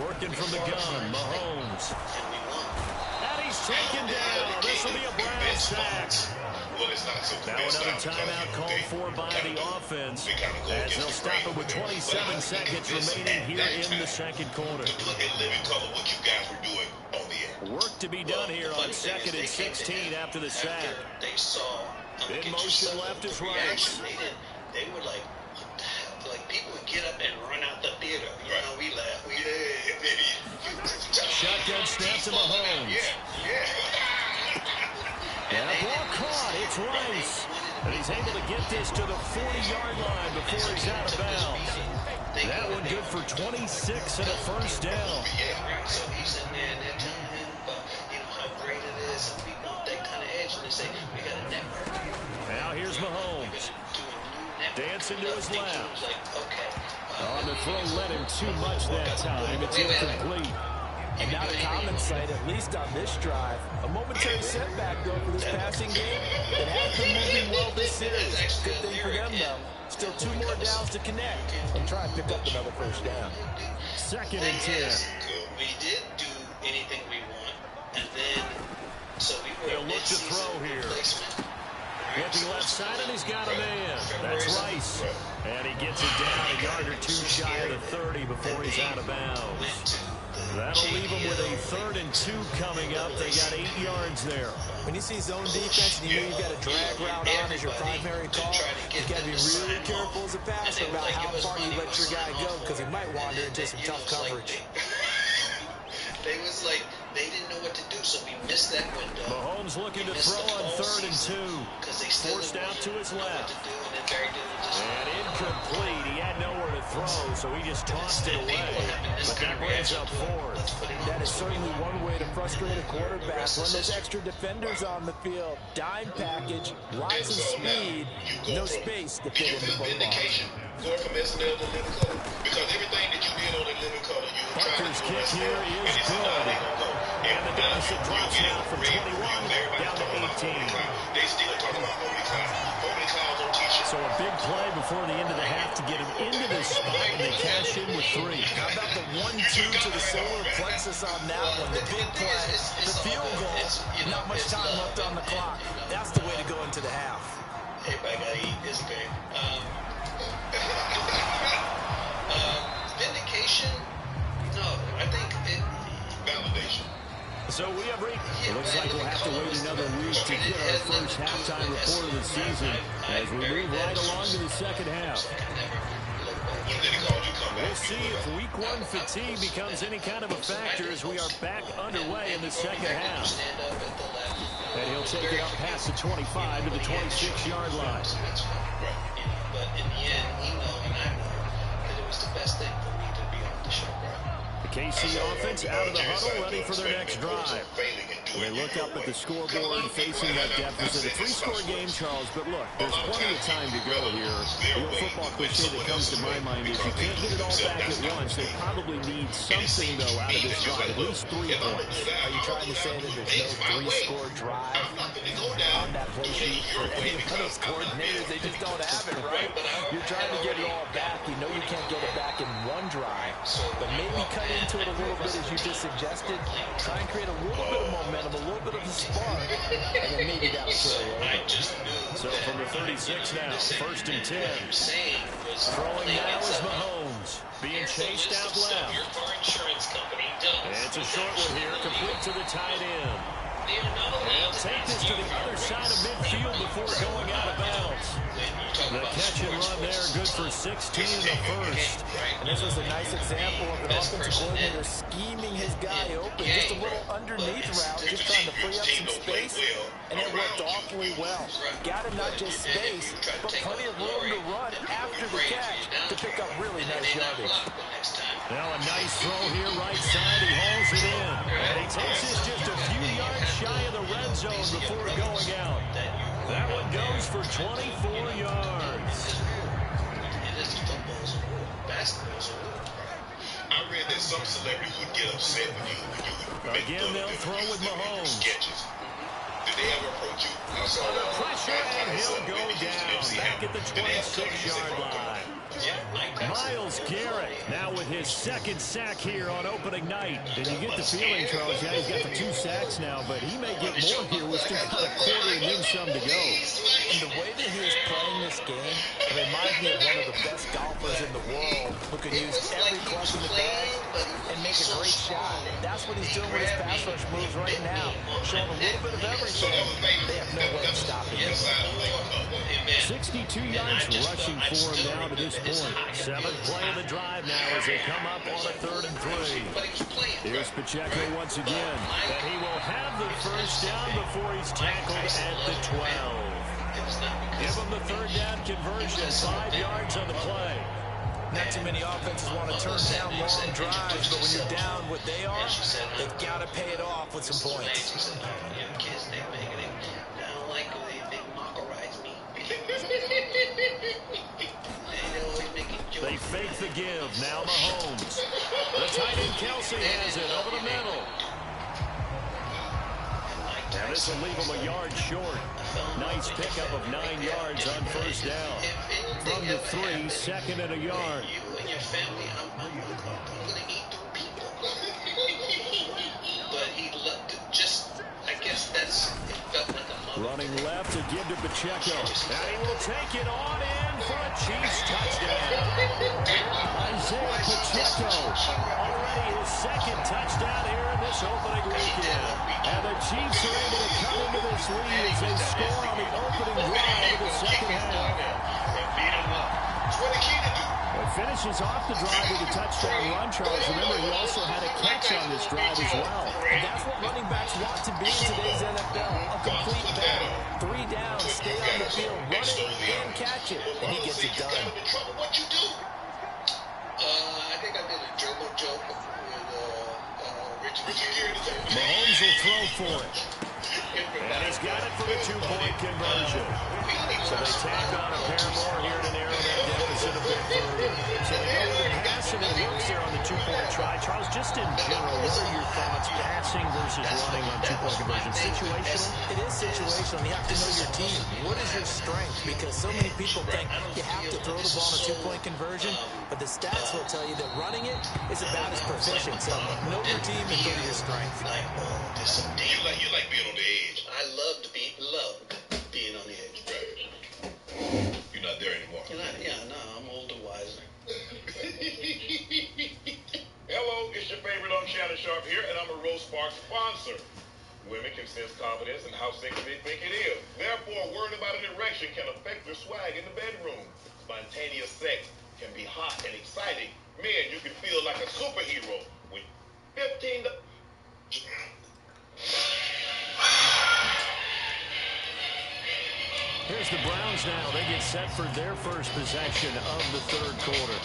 Working from the gun, Mahomes. And he's taken down. This will be a Brown sack. Now another timeout called for by the offense, as they'll stop it with 27 seconds remaining here in the 2nd quarter. Work to be done here on 2nd and 16 after the sack. In motion left is Rice. They were like, what the hell? Like people would get up and run out the theater. You know, we laugh. Shotgun snap to Mahomes. And a ball caught. It's Rice. And he's able to get this to the 40-yard line before he's out of bounds. That one good for 26 and a 1st down. So he's in there and they're telling him about, how great it is. And we want that kind of edge. And they say, we got a network. Now here's Mahomes. Dancing to his left. On the throw, led him too much that time. It's incomplete. And now to compensate, at least on this drive, a momentary setback, though, for this passing game. It has been moving well this series. Good thing for them, though. Still 2 more downs to connect and try and pick up another 1st down. 2nd and 10. We did do anything we want, and then, so we were... He'll look to throw here. Looking left side, and he's got a man. That's Rice. And he gets it down a yard or 2 shy of the 30 before he's out of bounds. That'll leave them with a 3rd and 2 coming up. They got 8 yards there. When you see zone defense and you know you've got a drag route on as your primary call, you've got to be really careful as a passer about how far you let your guy go, because he might wander into some tough coverage. They was like, they didn't know what to do, so we missed that window. Mahomes looking to throw on 3rd and 2. Forced out to his left. And incomplete. He had nowhere to throw, so he just tossed it away. But that brings up 4th. That is certainly one way to frustrate a quarterback. Run those extra defenders on the field. Dime package, lots of speed, no space to fit in the football. Going from SNL to living color. Because everything that you did on the living color, you were trying to Bucker's do kick here is good. And the deficit drops now from 21 down to 18. They still talking about Holy Clouds on t-shirts. So a big play before the end of the half to get him into this spot, and they cash in with 3. How about the 1-2 to the solar plexus on that one? The big play, the field goal, not much time left on the clock. That's the way to go into the half. Everybody got to eat this game. Vindication? No, I think validation. So we have reached. It looks like we'll have to wait another week to get our first halftime report of the season as we move right along to the second half. We'll see if week 1 fatigue becomes any kind of a factor as we are back underway in the second half. And he'll take it up past the 25 to the 26-yard line. But in the end, he know and I know that it was the best thing for me to be on the show, bro. The KC offense out of the huddle, ready for their next drive. They look up at the scoreboard facing that deficit. A 3-score game, Charles, but look, there's plenty of time to go here. The old football cliche that comes to my mind is you can't get it all back at once. They probably need something, though, out of this drive, at least 3 points. Are you trying to say that there's no 3-score drive on that play sheet for any of those coordinators? They just don't have it, right? You're trying to get it all back. You know you can't get it back in one drive, but maybe cut into it a little bit, as you just suggested. Try and create a little bit of momentum, a little bit of a spark, and then maybe that'll carry over. So from the 36 now, 1st and 10. Throwing now is Mahomes, being chased out left. And it's a short one here, complete to the tight end. And he'll take this to the other side of midfield before going out of bounds. The catch and run there, good for 16 in the first. And this was a nice example of an offensive coordinator scheming his guy open. Just a little underneath route, just trying to free up some space, and it worked awfully well. Got him not just space, but plenty of room to run after the catch to pick up really nice yardage. Now a nice throw here, right side. He hauls it in. And he takes this just a few yards shy of the red zone before going out. That one goes for 24 yards. I read that some celebrities would get upset when you again, they'll throw with Mahomes. Sketches. Did they ever approach you? Under pressure, and he'll go down. Back at the 26-yard line. Myles Garrett now with his 2nd sack here on opening night. And you get the feeling, Charles, yeah, he's got the 2 sacks now, but he may get more here. We've still got a quarter and then some to go. And the way that he is playing this game, it reminds me of one of the best golfers in the world who can use every club in the bag and make a great shot. That's what he's doing with his pass rush moves right now. Showing a little bit of everything. They have no way of stopping him. 62 yards rushing for him now to this point. 7th play of the drive now as they come up on a 3rd and 3. Here's Pacheco once again. And he will have the first down before he's tackled at the 12. Give him the 3rd down conversion. 5 yards on the play. Not too many offenses want to turn down long drives, but when you're down what they are, they've got to pay it off with some points. They fake the give. Now Mahomes. The tight end Kelsey has it over the middle. And this will leave him a yard short. Nice pickup of 9 yards on first down. From the 3, 2nd and a yard. You and your family, I'm going to eat through people. But he looked just, I guess that's, it felt like a moment. Running left to give to Pacheco. And he will take it on in for a Chiefs touchdown. Isaiah Pacheco, already his 2nd touchdown here in this opening weekend. And the Chiefs are able to come into this lead as they score on the opening drive of the second half. That's what the key to do. A finishes off the drive with a touchdown run, Charles. Remember, he also had a catch on this drive as well. And that's what running backs want to be in today's NFL, a complete battle. 3 downs, stay on the field, run it, and catch it, and he gets it done. What you do? I think I did a dribble joke with Richard. Mahomes will throw for it. And he's got it for a 2-point conversion. So they tack on a pair more here to narrow that deficit a bit further. So they go with the pass, and it works there on the 2-point try. Charles, just in general, what are your thoughts passing versus running on 2-point conversion? Situational? It is situational. You have to know your team. What is your strength? Because so many people think you have to throw the ball on a 2-point conversion, but the stats will tell you that running it is about as proficient. So know your team and go to your strength. You like being on the edge. I love being on the edge. Right. You're not there anymore. I'm older, wiser. Hello, it's your favorite Shannon Sharp here, and I'm a Rose Sparks sponsor. Women can sense confidence in how sexy they think it is. Therefore, worrying about an erection can affect their swag in the bedroom. Spontaneous sex can be hot and exciting. Men, you can feel like a superhero with 15... Here's the Browns now. They get set for their first possession of the third quarter.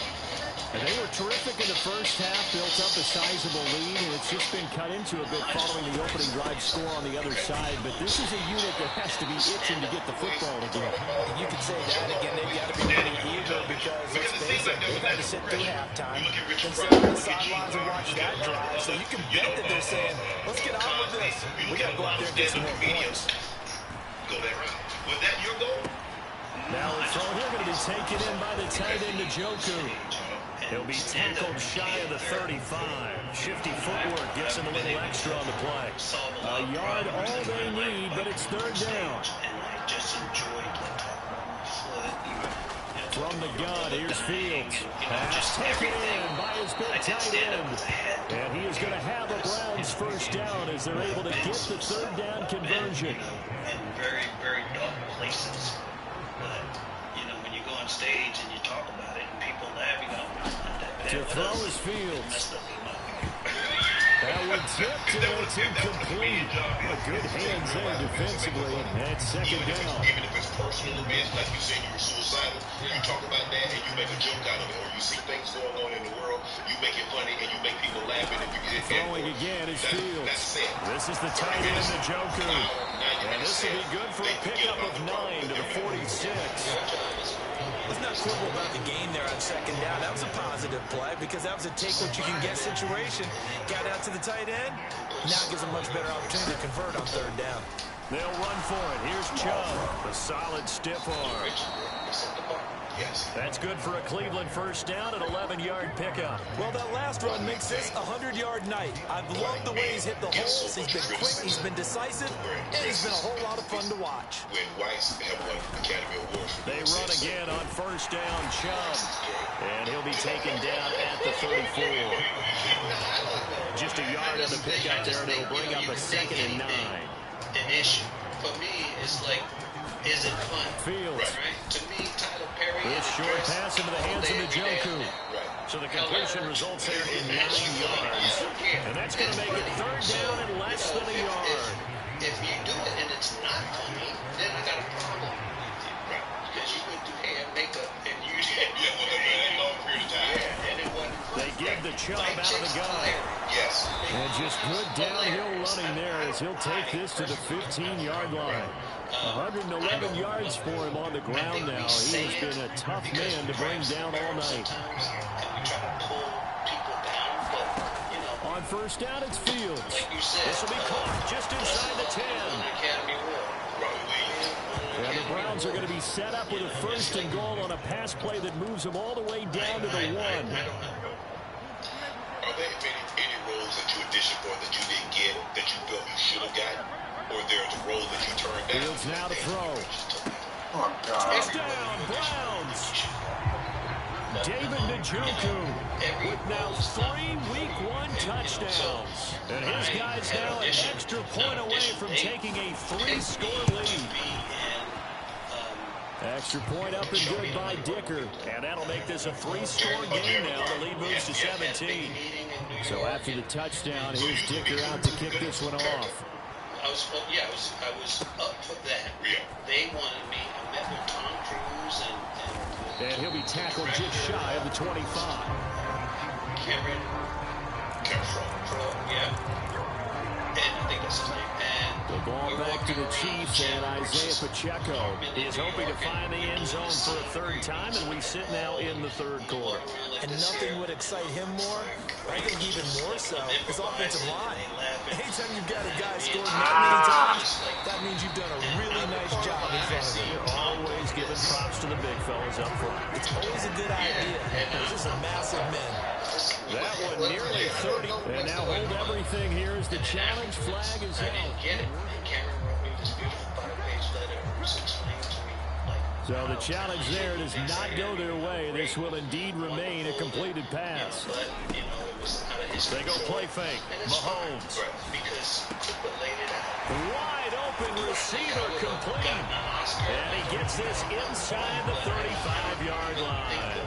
And they were terrific in the first half, built up a sizable lead, and it's just been cut into a bit following the opening drive score on the other side. But this is a unit that has to be itching to get the football again. You can say that again. They've got to be really eager because, let's face it, they've had to sit through halftime and sit on the sidelines and watch that drive. So you can bet that they're saying, let's get on with this. We got to go out there and get some more points. Go that route. Was that your goal? Now the throw here going to be taken in by the tight end, Njoku. He'll be tackled shy of the 35. Shifty footwork gets him a little extra on the play. A yard all they need, but it's third down. From the gun, here's Fields. Pass taken in by his big tight end. And he is going to have a Browns first down as they're able to get the third down conversion. In very, very dark places. But, when you go on stage and you talk about it and people laugh, to throw is Fields. That one tipped, and it's incomplete. A good hands there defensively. That's second down. Even if it's personal events, like you said, you were suicidal, you talk about that and you make a joke out of it, or you see things going on in the world, you make it funny and you make people laugh, and if you get it. Throwing again is Fields. This is the tight end, Njoku. And this will be good for a pickup of 9 to the 46. Let's not quibble about the game there on second down. That was a positive play because that was a take-what-you-can-get situation. Got out to the tight end. Now it gives a much better opportunity to convert on third down. They'll run for it. Here's Chubb. A solid stiff arm. That's good for a Cleveland first down, an 11-yard pickup. Well, that last run makes this a 100-yard night. I've loved the way he's hit the holes. He's been quick, he's been decisive, and he's been a whole lot of fun to watch. They run again on first down, Chubb. And he'll be taken down at the 34. Just a yard on the pickup there, and it'll bring up a 2nd and 9. An issue. For me, it's like, is it fun? Fields. Right? To me, Tyler Perry. This short pass into the hands of Njoku. So the completion results there in 9 yards. And that's going to make it third down and less than a yard. If you do it and it's not funny, then I got a problem. Because you went through hair and makeup and you did. Yeah, long period of time. And it wasn't fun. They give the Chubb out of the gun. Yes. And just good downhill running there as he'll take this to the 15-yard line. 111 yards for him on the ground now. He has been a tough man to bring down all night. On first down, it's Fields. This will be caught just inside the 10. And the Browns are going to be set up with a first and goal on a pass play that moves them all the way down to the 1. Are there any roles that you auditioned for that you didn't get, that you felt you should have gotten? Or there's a role that you turned down? Fields now to throw. Oh, God. It's down, Browns. David Njoku with now 3 Week 1 touchdowns. And his guys now an extra point away from taking a 3-score lead. Extra point up and good by Dicker. And that'll make this a 3-score game now. The lead moves to 17. So after the touchdown, here's Dicker out to kick this one off. I was up for that. They wanted me. I met with Tom Cruise and he'll be tackled just shy of the 25. Cameron. Yeah. And I think that's his name. And the ball back to the Chiefs, and Isaiah Pacheco is hoping to find the end zone for a third time, and we sit now in the third quarter. And nothing would excite him more, I think even more so, his offensive line. Anytime you've got a guy scoring that many times, that means you've done a really nice job in front of him. You're always giving props to the big fellas up front. It's always a good idea. Those are some massive men. That one nearly 30. And now hold everything here as the challenge flag is held. Cameron wrote me this beautiful 5-page letter explaining to me, so the challenge there does not go their way. This will indeed remain a completed pass. But, it was out of his they go play fake. Mahomes. Because Cooper laid it out. Wide open receiver complete. And he gets this inside the 35-yard line.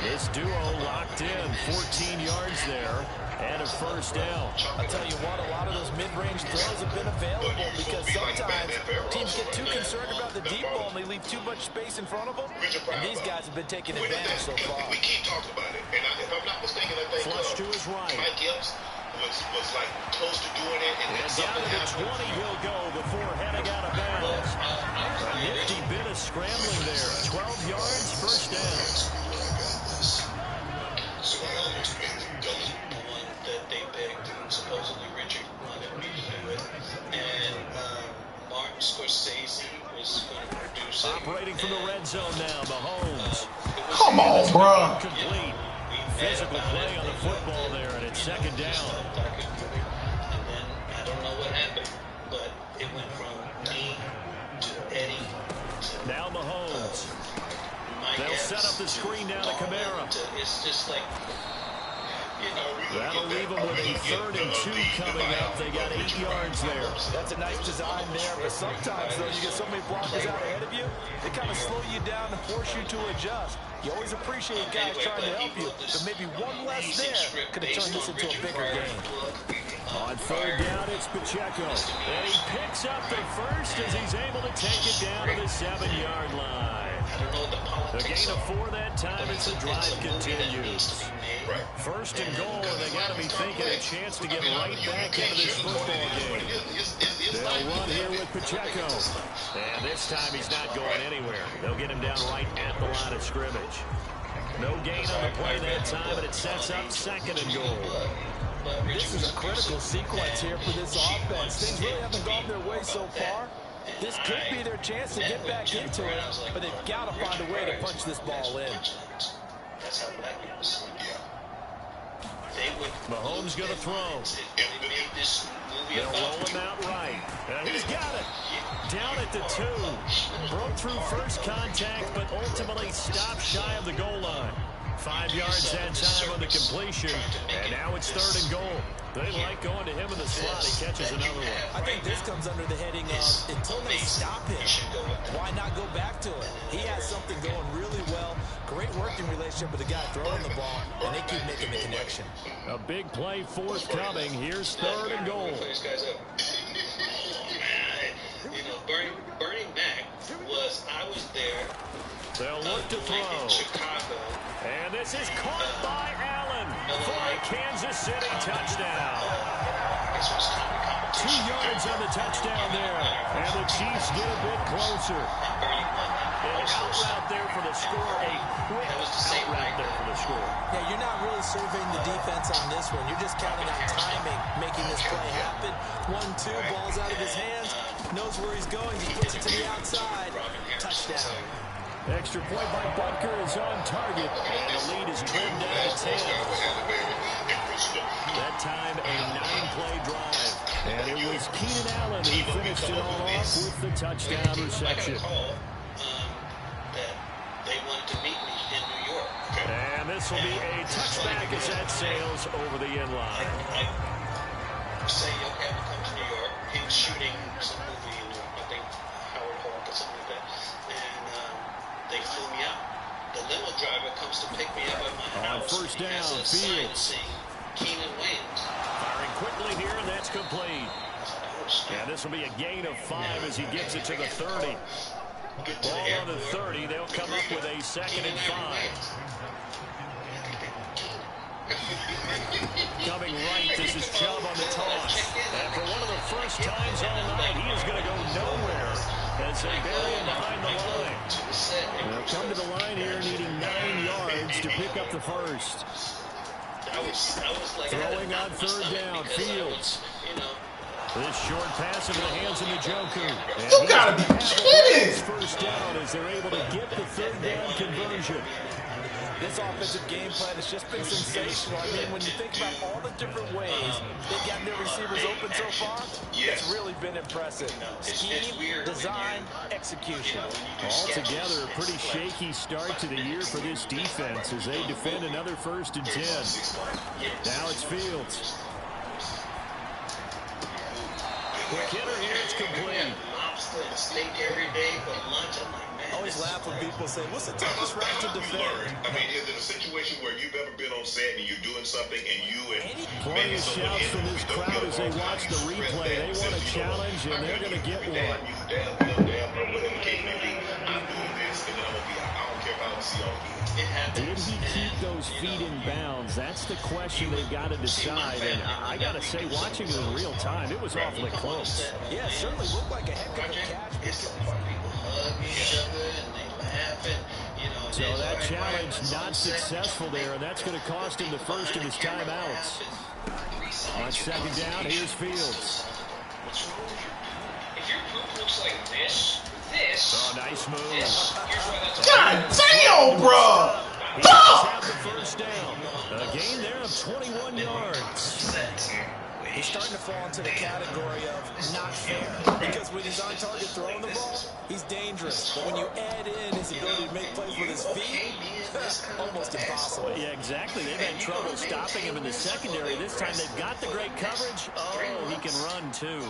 This duo locked in. 14 yards there. And a first down. I'll tell you what, a lot of those mid-range throws have been available because sometimes teams get too concerned about the deep ball and they leave too much space in front of them. And these guys have been taking advantage so far. We keep talking about it. And if I'm not mistaken, I think flush to his right. Mike Epps was like close to doing it. And down to the 20 he'll go before heading out of bounds. A nifty bit of scrambling there. 12 yards, first down. So the one that they begged, supposedly Richard wanted me to do it, and Martin Scorsese was going to produce it. Operating from the red zone now, Mahomes. Come on, bro. Complete. Physical play on the football there, and it's second down. And then I don't know what happened, but it went from me to Eddie to now Mahomes. They'll set up the screen down to Kamara. It's just like, that'll leave them with a 3rd and 2 coming up. They got 8 yards there. That's a nice design there, but sometimes, though, you get so many blockers out ahead of you, they kind of slow you down and force you to adjust. You always appreciate guys trying to help you, but maybe one less there could have turned this into a bigger game. On 3rd down, it's Pacheco. And he picks up the first as he's able to take it down to the 7-yard line. A gain of 4 that time as the drive continues. First and goal, and they got to be thinking a chance to get right back into this football game. They'll run here with Pacheco. And this time he's not going anywhere. They'll get him down right at the line of scrimmage. No gain on the play that time, and it sets up 2nd and goal. This is a critical sequence here for this offense. Things really haven't gone their way so far. This could be their chance to get back into it, but they've got to find a way to punch this ball in. That's how black people see it. Mahomes going to throw. They'll roll him out right. And he's got it. Down at the 2. Broke through first contact, but ultimately stopped shy of the goal line. 5 yards that time on the completion. And now it's 3rd and goal. They like going to him in the slot. He catches another one. I think this comes under the heading of until they stop him, why not go back to it? He has something going really well. Great working relationship with the guy throwing the ball, and they keep making the connection. A big play forthcoming. Here's 3rd and goal. Bernie Mac I was there. They'll look to throw. In Chicago. And this is caught by Allen for a Kansas City touchdown. 2 yards on the touchdown there. And the Chiefs get a bit closer. An out route there for the score. A quick out route there for the score. Yeah, you're not really surveying the defense on this one. You're just counting on timing, making this play happen. 1-2, ball's out of his hands. Knows where he's going. He puts it to the outside. Touchdown. Extra point by Butker is on target. And the lead is trimmed down to 10. That time, a 9-play drive. And it was Keenan Allen who finished it all off with the touchdown reception. They wanted to meet me in New York. And this will be a touchback as that sails over the end line. I say, okay, I'm going to come to New York. He was shooting some movie, I think Howard Hawk or something like that. And first down. Fields. Firing quickly here, and that's complete. And this will be a gain of 5 as he gets it to the 30. Ball on the 30. They'll come up with a 2nd and 5. Coming right, this is Chubb on the toss. And for one of the first times all night, he is going to go nowhere as they bury him behind the line. They'll come to the line here needing 9 yards to pick up the first. Throwing on 3rd down, Fields. This short pass into the hands of Njoku. You gotta be kidding! First down as they're able to get the 3rd down conversion. This offensive game plan has just been sensational. I mean, when you think about all the different ways they've gotten their receivers open so far, it's really been impressive. Scheme, design, execution. Altogether, a pretty shaky start to the year for this defense as they defend another 1st and 10. Now it's Fields. Quick hitter here, it's complete. Steak every day for lunch. I'm like, man. I always laugh when people say, what's the toughest route to defend? I mean, is it a situation where you've ever been on set and you're doing something and you and plenty of shouts from this crowd as they watch the replay. They want a challenge, and they're going to get one. Damn, whatever the case may be, I'm doing this, and then I'm going to be out. I don't care if I don't see all of Did he keep those feet in bounds? That's the question they've got to decide. And I got to say, watching it in real time, it was awfully close. Yeah, it certainly looked like a heck of a catch. People hug each other and they laugh and, so that challenge not successful there, and that's going to cost him the first of his timeouts. On 2nd down, here's Fields. If your poop looks like this. Oh, nice move. God damn, bro! He has the first down. A gain there of 21 yards. He's starting to fall into the category of not fair. Because when he's on target throwing the ball, he's dangerous. But when you add in his ability to make plays with his feet, almost impossible. Yeah, exactly. They've had trouble stopping him in the secondary. This time they've got the great coverage. Oh, he can run too.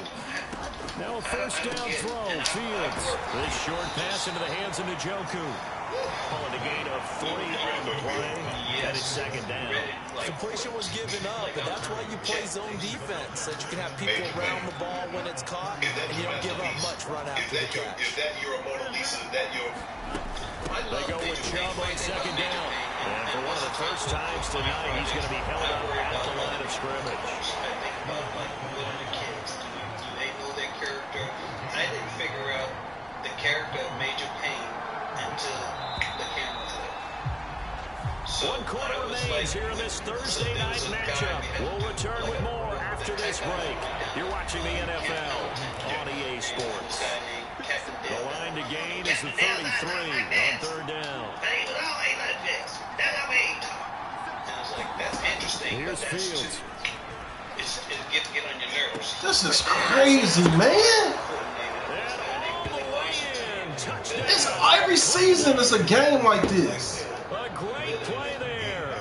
Now a first down throw, Fields. This short pass into the hands of Njoku. Pulling a gain of 3 on the play. And it's 2nd down. Completion was given up, and that's why you play zone defense, that you can have people around the ball when it's caught, and you don't give up much run after the catch. Is that your Mona Lisa? Is that your... They go with Chubb on 2nd down. And for one of the first times tonight, he's going to be held up at the line of scrimmage. They know their character. I didn't figure out the character of Major Payne until the camera clip. So 1 quarter remains here in this Thursday night matchup. We'll return with more after this break. You're watching the NFL on EA Sports. The line to gain is the 33 on 3rd down. That's interesting. Here's Fields. It's get on your nerves. This is crazy, man. It's every season it's a game like this. A great play there.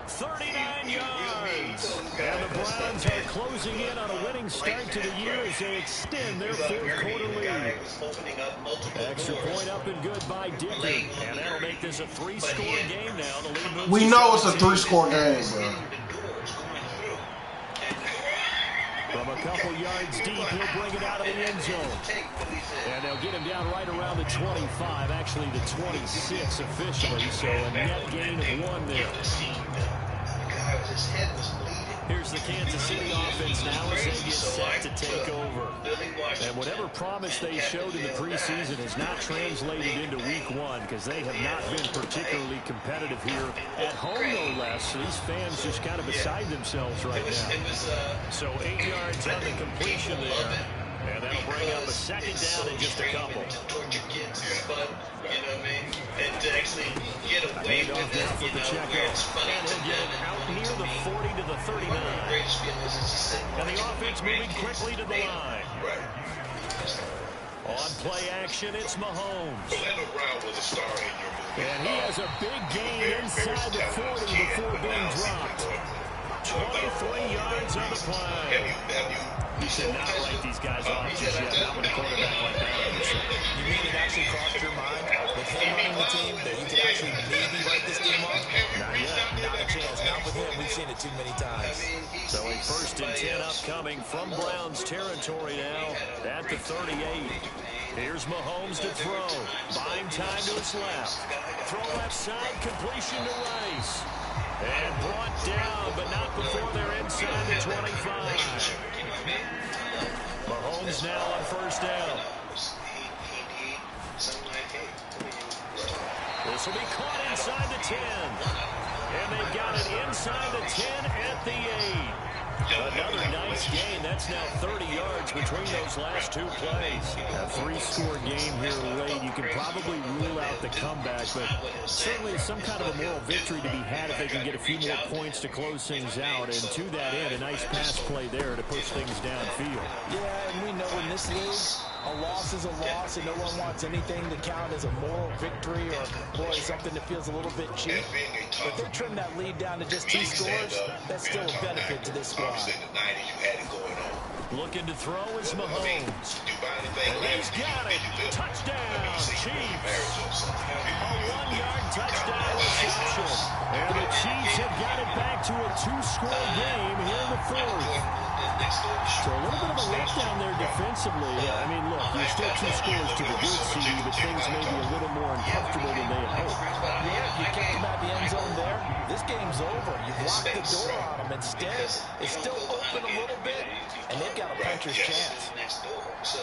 39 yards. And the Browns are closing in on a winning start to the year as they extend their 4th quarter lead. Extra point up and good by Dickey. And that'll make this a 3-score game now. The lead moves We know it's a 3-score game, bro. From a couple yards deep, he'll bring it out of the end zone. And they'll get him down right around the 25, actually the 26 officially, so a net gain of 1 there. Here's the Kansas City offense now as they get set to take over. And whatever promise they showed in the preseason has not translated into week 1 because they have not been particularly competitive here at home, no less. So these fans just kind of beside themselves right now. So 8 yards on the completion there. And that'll bring up a 2nd down in just a couple. You know what I mean? And to actually get away with it, for the checkout. And he'll get it out near the 40 to the 39. And the offense moving quickly to the line. On play action, it's Mahomes. Orlando Brown was a star in your movie. And he has a big gain inside the 40 before being dropped. 23 yards on the play. You should not write these guys off just yet. Not with a quarterback like that. You mean it actually crossed your mind with him running the team that you could actually maybe write this game off? Not yet. Not a chance. it too many times. So a 1st and 10 upcoming from Browns territory now at the 38. Here's Mahomes to throw. Buying time to his left. Throw left side, completion to Rice. And brought down, but not before they're inside the 25. Mahomes now on 1st down. This will be caught inside the 10. And they've got it inside the 10 at the 8. Another nice gain. That's now 30 yards between those last 2 plays. A 3-score game here late. You can probably rule out the comeback, but certainly some kind of a moral victory to be had if they can get a few more points to close things out. And to that end, a nice pass play there to push things downfield. Yeah, and we know in this league, a loss is a loss, and no one wants anything to count as a moral victory or, boy, something that feels a little bit cheap. But they trim that lead down to just 2 scores. That's still a benefit to this squad. Looking to throw is Mahomes. And he's got it. Touchdown, Chiefs. A 1-yard touchdown reception. And the Chiefs have got it back to a 2-score game here in the 4th. So a little bit of a letdown there defensively. I mean, look, you're still 2 scores to the good, CD, but things may be a little more uncomfortable than they had hoped. Yeah, you kept them at the end zone there. This game's over. You blocked the door on them. Instead, it's still open a little bit, and they've got a puncher's chance. So,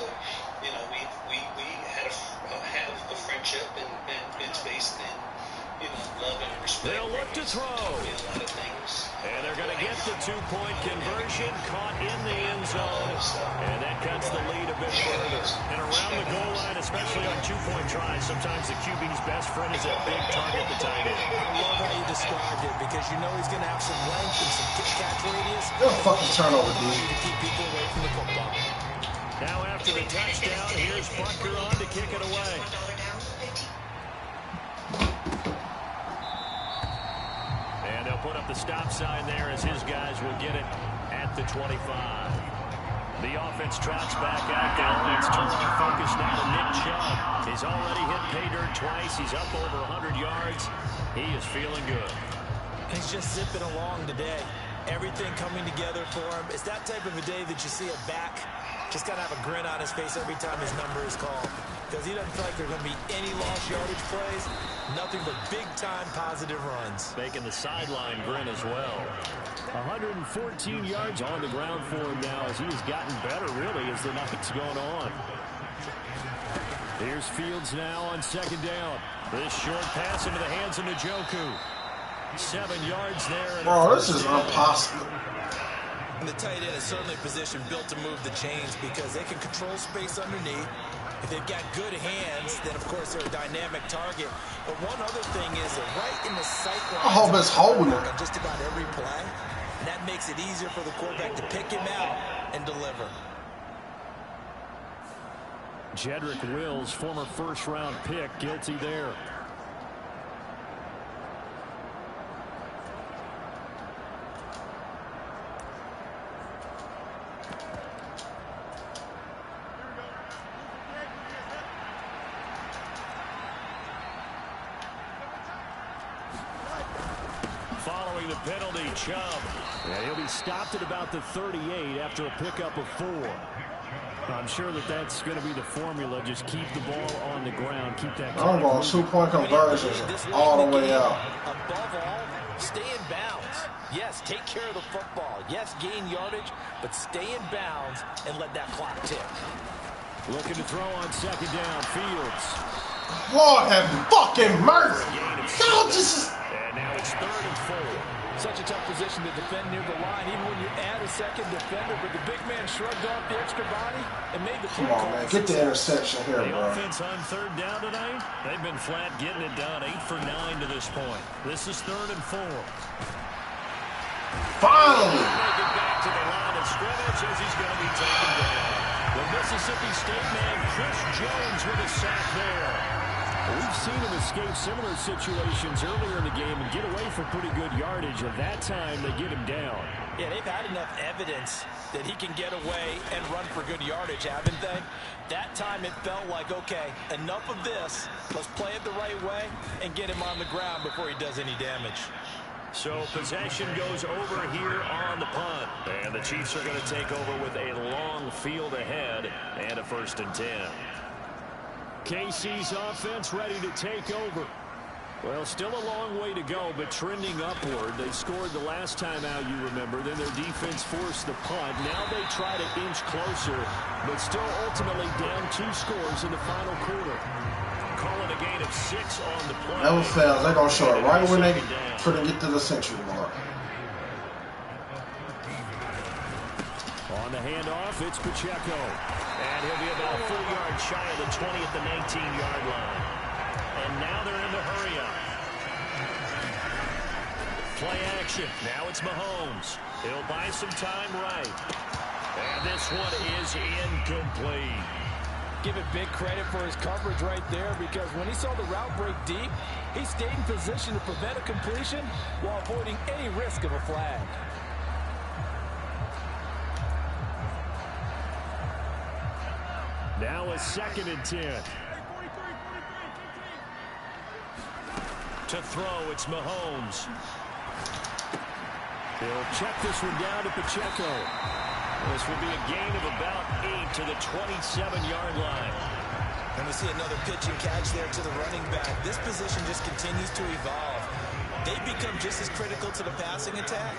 you know, we had have a friendship, and it's based in, you know, love and respect. They'll look to throw. And they're going to get the 2-point conversion, caught in the end zone. And that cuts the lead a bit further. And around the goal line, especially on 2-point tries, sometimes the QB's best friend is that big target, the tight end. I love how you described it, because you know he's going to have some length and some catch radius. Good fucking turnover, dude. To keep people away from the football. Now after the touchdown, here's Butker on to kick it away. And they'll put up the stop sign there as his guys will get it at the 25. The offense trots back out there. Let's turn our focus now to Nick Chubb. He's already hit pay dirt twice. He's up over 100 yards. He is feeling good. He's just zipping along today. Everything coming together for him. It's that type of a day that you see a back just got to have a grin on his face every time his number is called, because he doesn't feel like there's going to be any lost yardage plays. Nothing but big-time positive runs. Making the sideline grin as well. 114 yards on the ground for him now as he has gotten better, really, as the night's gone on. Here's Fields now on 2nd down. This short pass into the hands of Njoku. 7 yards there. Bro, this is impossible. And the tight end is certainly a position built to move the chains because they can control space underneath. If they've got good hands, then of course they're a dynamic target. But one other thing is that right in the sight line, I hope it's holding it on just about every play, and that makes it easier for the quarterback to pick him out and deliver. Jedrick Wills, former first-round pick, guilty there. Following the penalty, Chubb. Yeah, he'll be stopped at about the 38 after a pickup of 4. I'm sure that that's going to be the formula. Just keep the ball on the ground. Keep that. I'm going 2-point conversions all the way out. Above all, stay in bounds. Yes, take care of the football. Yes, gain yardage, but stay in bounds and let that clock tick. Looking to throw on 2nd down. Fields. Lord have fucking mercy. God, this is... And now it's 3rd and 4. Such a tough position to defend near the line, even when you add a second defender. But the big man shrugged off the extra body and made the play. Come on, man. Get the interception here, the bro. Offense on 3rd down tonight. They've been flat getting it done. 8 for 9 to this point. This is 3rd and 4. Finally. Make it back to the line of scrimmage as he's going to be taken down. The Mississippi State man, Chris Jones, with a sack there. We've seen him escape similar situations earlier in the game and get away for pretty good yardage. At that time, they get him down. Yeah, they've had enough evidence that he can get away and run for good yardage, haven't they? That time it felt like, okay, enough of this. Let's play it the right way and get him on the ground before he does any damage. So possession goes over here on the punt. And the Chiefs are going to take over with a long field ahead and a 1st and 10. KC's offense ready to take over. Well, still a long way to go, but trending upward. They scored the last time out, you remember. Then their defense forced the punt. Now they try to inch closer, but still ultimately down 2 scores in the final quarter. Calling a gain of 6 on the play. Never fails. They're going to show it right when they try to get to the century mark. On the handoff, it's Pacheco. And he'll be about 4 yards shy of the 20 at the 19-yard line. And now they're in the hurry-up. Play action. Now it's Mahomes. He'll buy some time right. And this one is incomplete. Give it big credit for his coverage right there, because when he saw the route break deep, he stayed in position to prevent a completion while avoiding any risk of a flag. Now a 2nd and 10. To throw, it's Mahomes. He'll check this one down to Pacheco. This will be a gain of about 8 to the 27-yard line. And we see another pitch and catch there to the running back. This position just continues to evolve. They become just as critical to the passing attack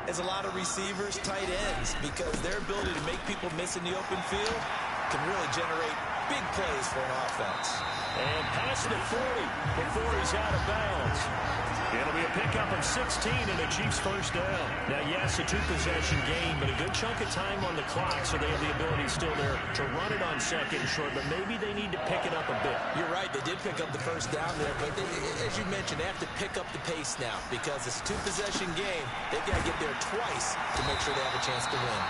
as a lot of receivers, tight ends, because their ability to make people miss in the open field can really generate big plays for an offense. And past the 40 before he's out of bounds. It'll be a pickup of 16 and a Chiefs 1st down. Now, yes, a 2-possession game, but a good chunk of time on the clock, so they have the ability still there to run it on 2nd and short, but maybe they need to pick it up a bit. You're right, they did pick up the 1st down there, but as you mentioned, they have to pick up the pace now, because it's a 2-possession game. They've got to get there twice to make sure they have a chance to win.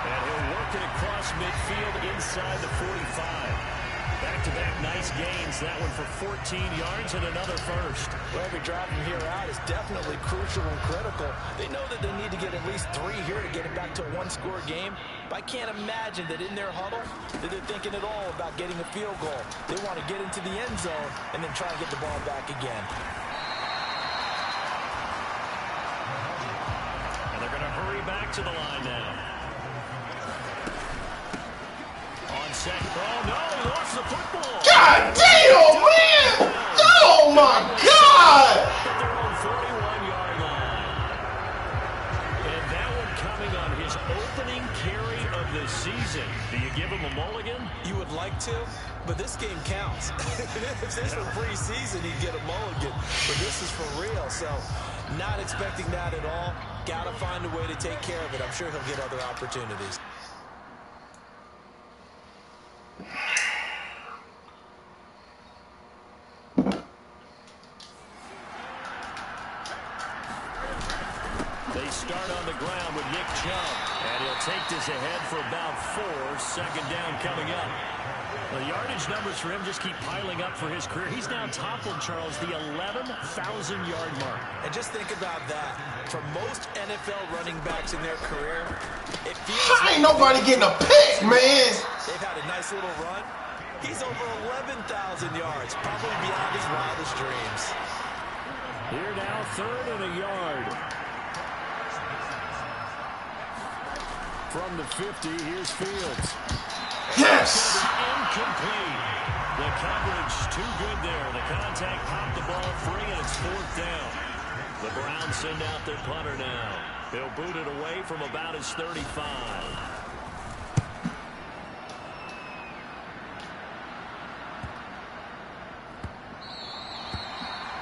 And he'll work it across midfield inside the 45. Back-to-back nice gains. That one for 14 yards and another 1st. Well, every drive from here out is definitely crucial and critical. They know that they need to get at least 3 here to get it back to a 1-score game. But I can't imagine that in their huddle that they're thinking at all about getting a field goal. They want to get into the end zone and then try to get the ball back again. And they're going to hurry back to the line now. On 2nd. Oh, no, he lost the football. God damn, man! Oh, my God! At their own 41-yard line. And that one coming on his opening carry of the season. Do you give him a mulligan? You would like to, but this game counts. If this were preseason, he'd get a mulligan. But this is for real, so not expecting that at all. Got to find a way to take care of it. I'm sure he'll get other opportunities. They start on the ground with Nick Chubb, and he'll take this ahead for about 4. 2nd down coming up. The yardage numbers for him just keep piling up for his career. He's now toppled, Charles, the 11,000-yard mark. And just think about that. For most NFL running backs in their career, it feels Ain't nobody getting a pick, man. They've had a nice little run. He's over 11,000 yards, probably beyond his wildest dreams. Here now, 3rd and a yard. From the 50, here's Fields. Yes! Incomplete. The coverage too good there. The contact popped the ball free, and it's 4th down. The Browns send out their punter now. He'll boot it away from about his 35.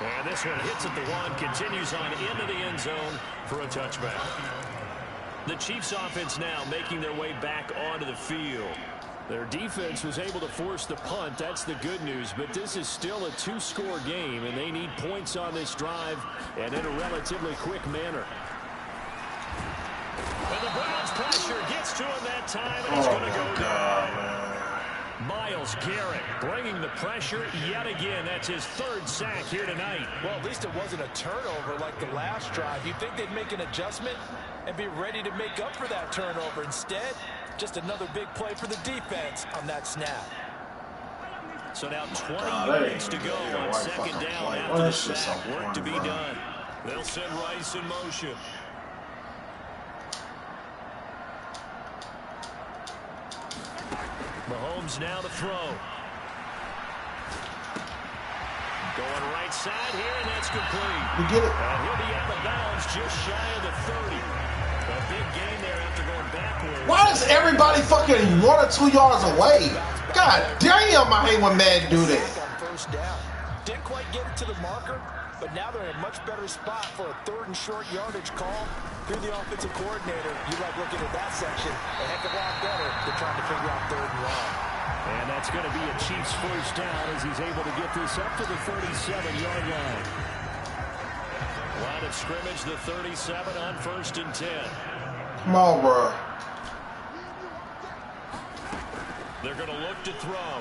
And this one hits at the 1, continues on into the end zone for a touchback. The Chiefs offense now making their way back onto the field. Their defense was able to force the punt. That's the good news. But this is still a 2-score game, and they need points on this drive and in a relatively quick manner. And the Browns pressure gets to him that time, and he's going to go down. Myles Garrett bringing the pressure yet again. That's his 3rd sack here tonight. Well, at least it wasn't a turnover like the last drive. You'd think they'd make an adjustment and be ready to make up for that turnover. Instead, just another big play for the defense on that snap. So now 20 yards to go on 2nd down after the sack. Work to be done. They'll send Rice in motion. Mahomes now to throw. Going right side here, and that's complete. You get it? And he'll be out of bounds just shy of the 30. A big gain there after going backwards. Why is everybody fucking 1 or 2 yards away? God damn, I hate when Madden do that. First down. Didn't quite get it to the marker, but now they're in a much better spot for a 3rd and short yardage call. Through the offensive coordinator, you like looking at that section a heck of a lot better than trying to figure out 3rd and long. And that's going to be a Chiefs first down as he's able to get this up to the 37-yard line. Line of scrimmage, the 37 on 1st and 10. Come on, bro. They're going to look to throw.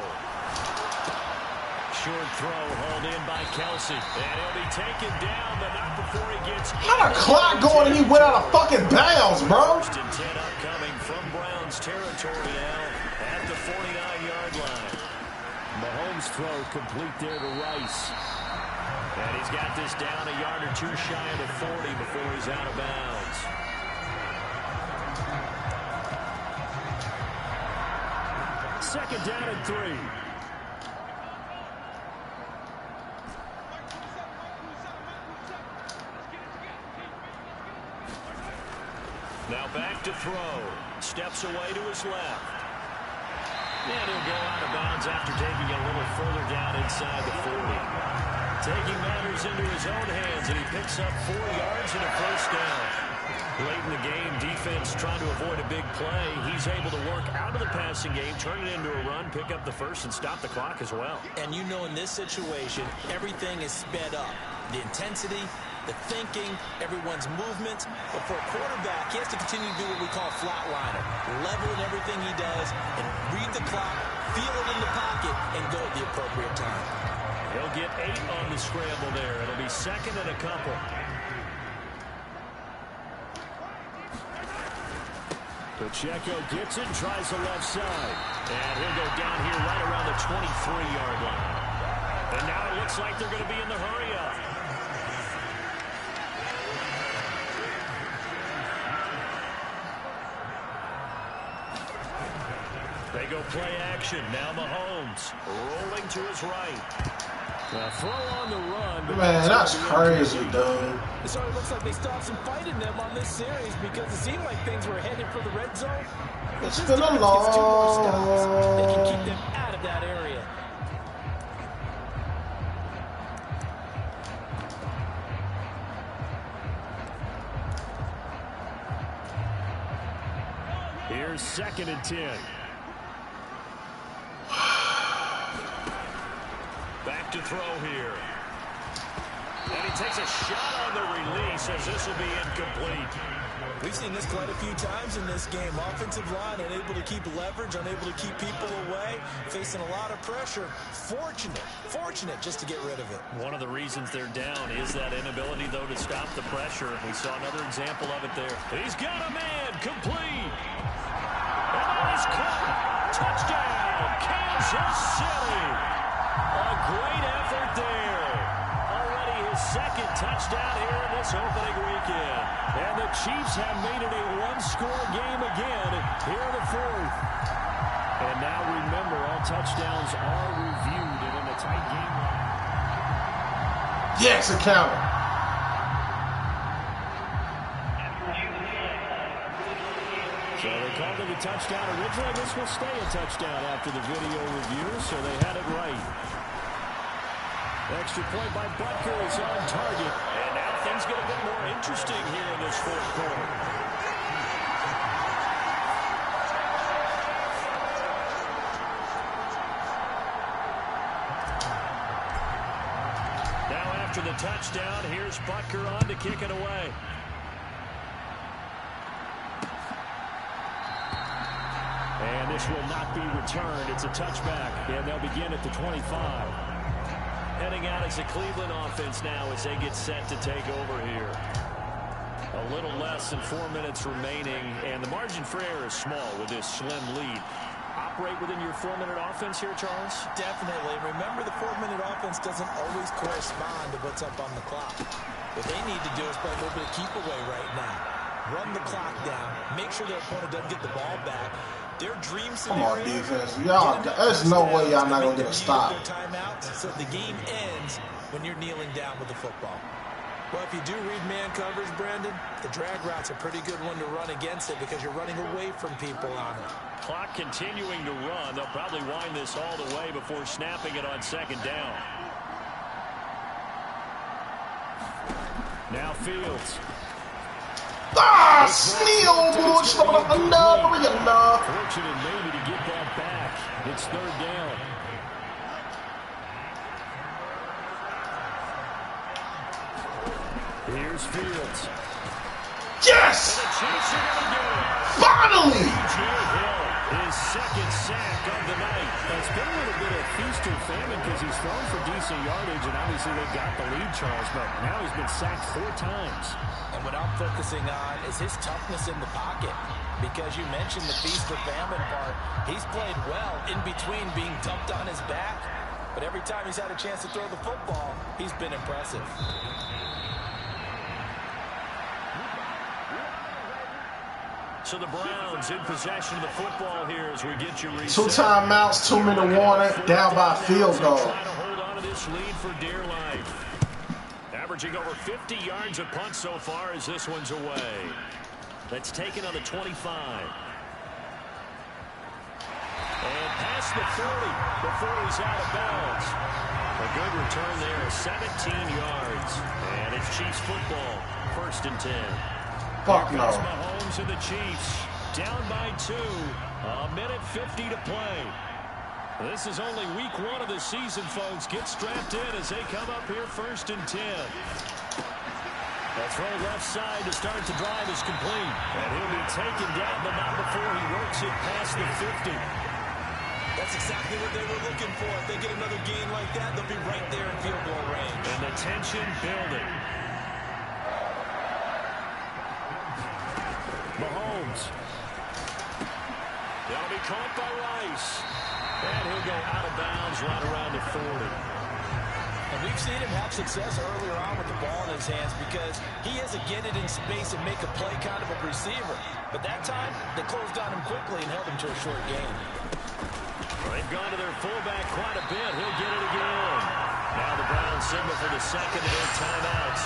Short throw hauled in by Kelsey. And he'll be taken down, but not before he gets... How the clock going and he went out of fucking bounds, bro? 1st and 10 upcoming from Browns territory now at the 49-yard line. Mahomes throw complete there to Rice. And he's got this down a yard or 2 shy of the 40 before he's out of bounds. Second down and 3. Now back to throw. Steps away to his left. And he'll go out of bounds after taking a little further down inside the 40. Taking matters into his own hands, and he picks up 4 yards and a first down. Late in the game, defense trying to avoid a big play. He's able to work out of the passing game, turn it into a run, pick up the first, and stop the clock as well. And you know in this situation, everything is sped up. The intensity, the thinking, everyone's movement. But for a quarterback, he has to continue to do what we call flatliner. Level in everything he does and read the clock, feel it in the pocket, and go at the appropriate time. He'll get 8 on the scramble there. It'll be 2nd and a couple. Pacheco gets it, tries the left side. And he'll go down here right around the 23-yard line. And now it looks like they're going to be in the hurry-up. They go play action. Now Mahomes rolling to his right. Throw on the run. Man, that's crazy, dude. So it looks like they stopped some fight in them on this series because it seemed like things were headed for the red zone. It's been a long... They can keep them out of that area. Here's 2nd and 10. Back to throw here. And he takes a shot on the release as this will be incomplete. We've seen this quite a few times in this game. Offensive line unable to keep leverage, unable to keep people away, facing a lot of pressure. Fortunate just to get rid of it. One of the reasons they're down is that inability, though, to stop the pressure. We saw another example of it there. He's got a man, complete. And that is caught. Touchdown, Kansas City. A great effort there. Already his 2nd touchdown here in this opening weekend. And the Chiefs have made it a 1-score game again here in the 4th. And now remember, all touchdowns are reviewed, and in a tight game. Yes, it counted. So they called it a touchdown originally. This will stay a touchdown after the video review, so they had it right. Extra point by Butker is on target. And now things get a bit more interesting here in this 4th quarter. Now after the touchdown, here's Butker on to kick it away. And this will not be returned. It's a touchback, and they'll begin at the 25. Heading out as the Cleveland offense now as they get set to take over here. A little less than 4 minutes remaining, and the margin for error is small with this slim lead. operate within your 4-minute offense here, Charles? Definitely. Remember, the 4-minute offense doesn't always correspond to what's up on the clock. What they need to do is play a little bit of keep away right now. Run the clock down. Make sure their opponent doesn't get the ball back. Their dream scenario. Come on, defense. Y'all, there's no way y'all not going to get a stop. Timeouts, so the game ends when you're kneeling down with the football. Well, if you do read man coverage, Brandon, the drag route's a pretty good one to run against it because you're running away from people on it. Clock continuing to run. They'll probably wind this all the way before snapping it on 2nd down. Now Fields. Ah, Sneal! Fortunate maybe to get that back. It's 3rd down. Here's Fields. Yes! Finally! His 2nd sack of the night. It's been a little bit of feast or famine because he's thrown for decent yardage, and obviously they've got the lead, Charles, but now he's been sacked 4 times. And what I'm focusing on is his toughness in the pocket, because you mentioned the feast or famine part. He's played well in between being dumped on his back, but every time he's had a chance to throw the football, he's been impressive. So the Browns in possession of the football here as we get you reset. 2 timeouts, 2-minute warning, down by a field goal. Trying to hold on to this lead for dear life. Averaging over 50 yards a punt so far as this one's away. That's taken on the 25. And past the 40 before he's out of bounds. A good return there, 17 yards. And it's Chiefs football, 1st and 10. Fuck no. Mahomes and the Chiefs down by 2. 1:50 to play. This is only week 1 of the season, folks. Get strapped in as they come up here 1st and 10. The throw left side to start the drive is complete. And he'll be taken down, but not before he works it past the 50. That's exactly what they were looking for. If they get another gain like that, they'll be right there in field goal range. And the tension building. Mahomes. That'll be caught by Rice. And he'll go out of bounds right around the 40. And we've seen him have success earlier on with the ball in his hands because he has to get it in space and make a play kind of a receiver. But that time, they closed on him quickly and held him to a short gain. They've gone to their fullback quite a bit. He'll get it again. Now the Browns signal for the 2nd of their timeouts.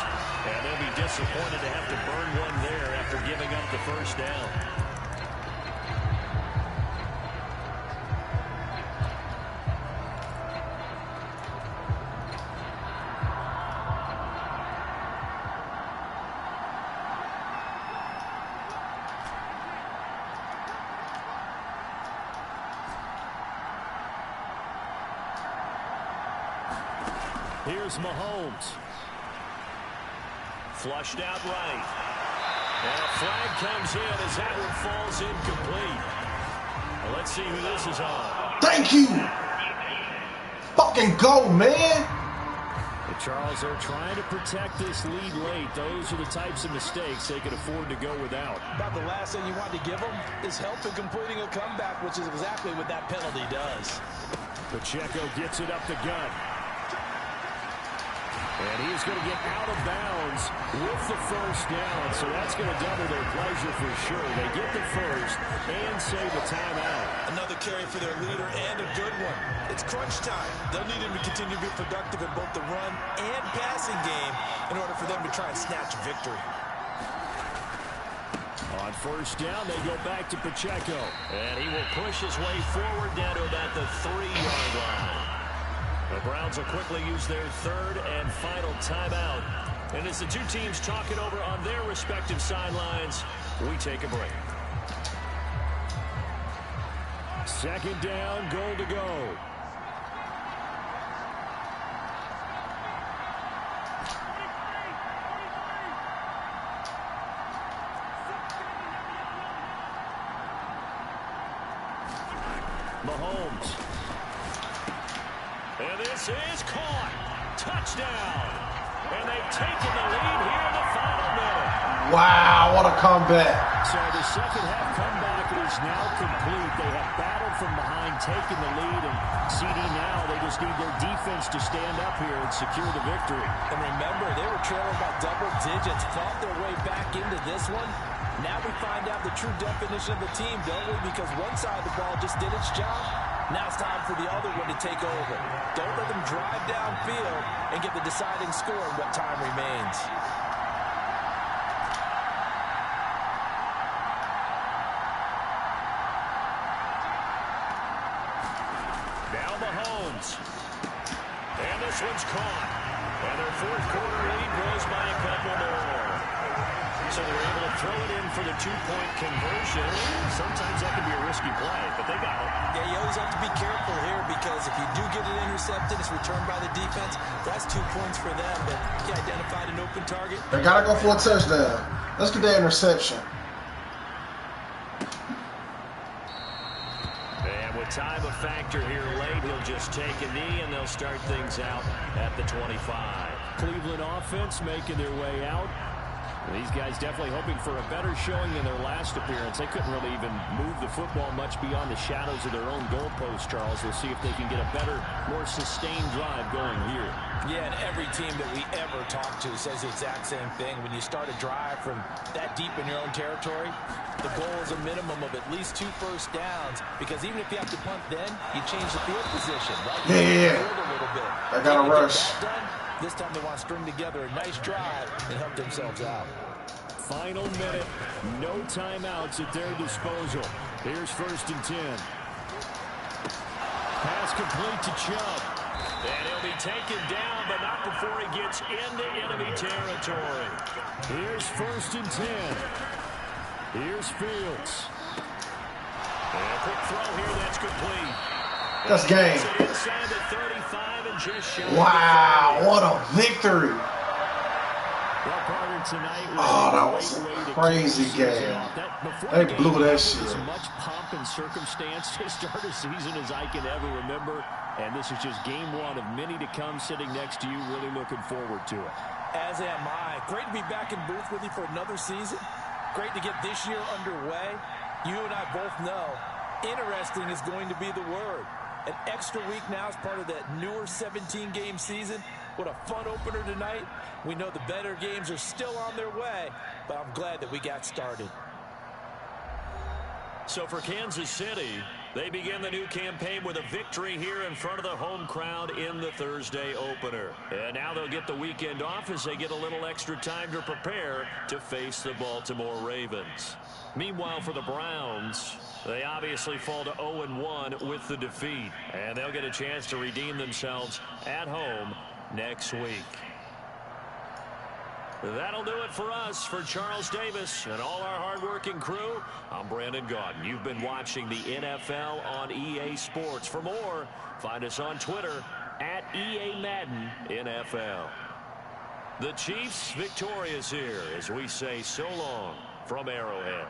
And they'll be disappointed to have to burn one there after giving up the 1st down. Here's Mahomes. Flushed out right. And a flag comes in as that one falls incomplete. Well, let's see who this is on. Thank you. Fucking go, man. But Charles, they're trying to protect this lead late. Those are the types of mistakes they can afford to go without. About the last thing you want to give them is help in completing a comeback, which is exactly what that penalty does. Pacheco gets it up the gut. And he's going to get out of bounds with the 1st down. So that's going to double their pleasure for sure. They get the 1st and save a timeout. Another carry for their leader and a good one. It's crunch time. They'll need him to continue to be productive in both the run and passing game in order for them to try and snatch victory. On 1st down, they go back to Pacheco. And he will push his way forward down to about the 3-yard line. The Browns will quickly use their 3rd and final timeout. And as the two teams talk it over on their respective sidelines, we take a break. 2nd down, goal to go. Mahomes. And this is caught. Touchdown. And they've taken the lead here in the final minute. Wow, what a comeback. So the second half comeback is is now complete. They have battled from behind, taken the lead, and CD now, they just need their defense to stand up here and secure the victory. And remember, they were trailing by double digits, fought their way back into this one. Now we find out the true definition of the team, don't we? Because one side of the ball just did its job. Now it's time for the other one to take over. Don't let them drive downfield and get the deciding score in what time remains. Now Mahomes. And this one's caught. And their fourth quarter lead grows by a couple more. So they're able to throw it in for the two-point conversion. Sometimes that can be a risky play, but they got it. Yeah, you always have to be careful here because if you do get it intercepted, it's returned by the defense. That's 2 points for them, but he identified an open target. They got to go for a touchdown. Let's get that interception. And with time a factor here late, he'll just take a knee, and they'll start things out at the 25. Cleveland offense making their way out. These guys definitely hoping for a better showing than their last appearance. They couldn't really even move the football much beyond the shadows of their own goalpost, Charles. We'll see if they can get a better, more sustained drive going here. Yeah, and every team that we ever talk to says the exact same thing. When you start a drive from that deep in your own territory, the goal is a minimum of at least 2 first downs, because even if you have to punt then, you change the field position, right? Yeah. A little bit. I got to rush. This time they want to string together a nice drive and help themselves out. Final minute. No timeouts at their disposal. Here's 1st and 10. Pass complete to Chubb. And he'll be taken down, but not before he gets into enemy territory. Here's 1st and 10. Here's Fields. And a quick throw here that's complete. That's game. Inside the 35 and just shy. Wow, what a victory. Well, partner, tonight That was a crazy game. They blew that shit. As much pomp and circumstance to start a season as I can ever remember. And this is just game 1 of many to come. Sitting next to you, really looking forward to it. As am I. Great to be back in booth with you for another season. Great to get this year underway. You and I both know interesting is going to be the word. An extra week now as part of that newer 17-game season. What a fun opener tonight. We know the better games are still on their way, but I'm glad that we got started. So for Kansas City, they begin the new campaign with a victory here in front of the home crowd in the Thursday opener. And now they'll get the weekend off as they get a little extra time to prepare to face the Baltimore Ravens. Meanwhile, for the Browns, they obviously fall to 0-1 with the defeat. And they'll get a chance to redeem themselves at home next week. That'll do it for us. For Charles Davis and all our hardworking crew, I'm Brandon Gaudin. You've been watching the NFL on EA Sports. For more, find us on Twitter at EA Madden NFL. The Chiefs victorious here as we say so long from Arrowhead.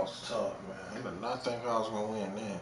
was tough, man. I did not think I was going to win then.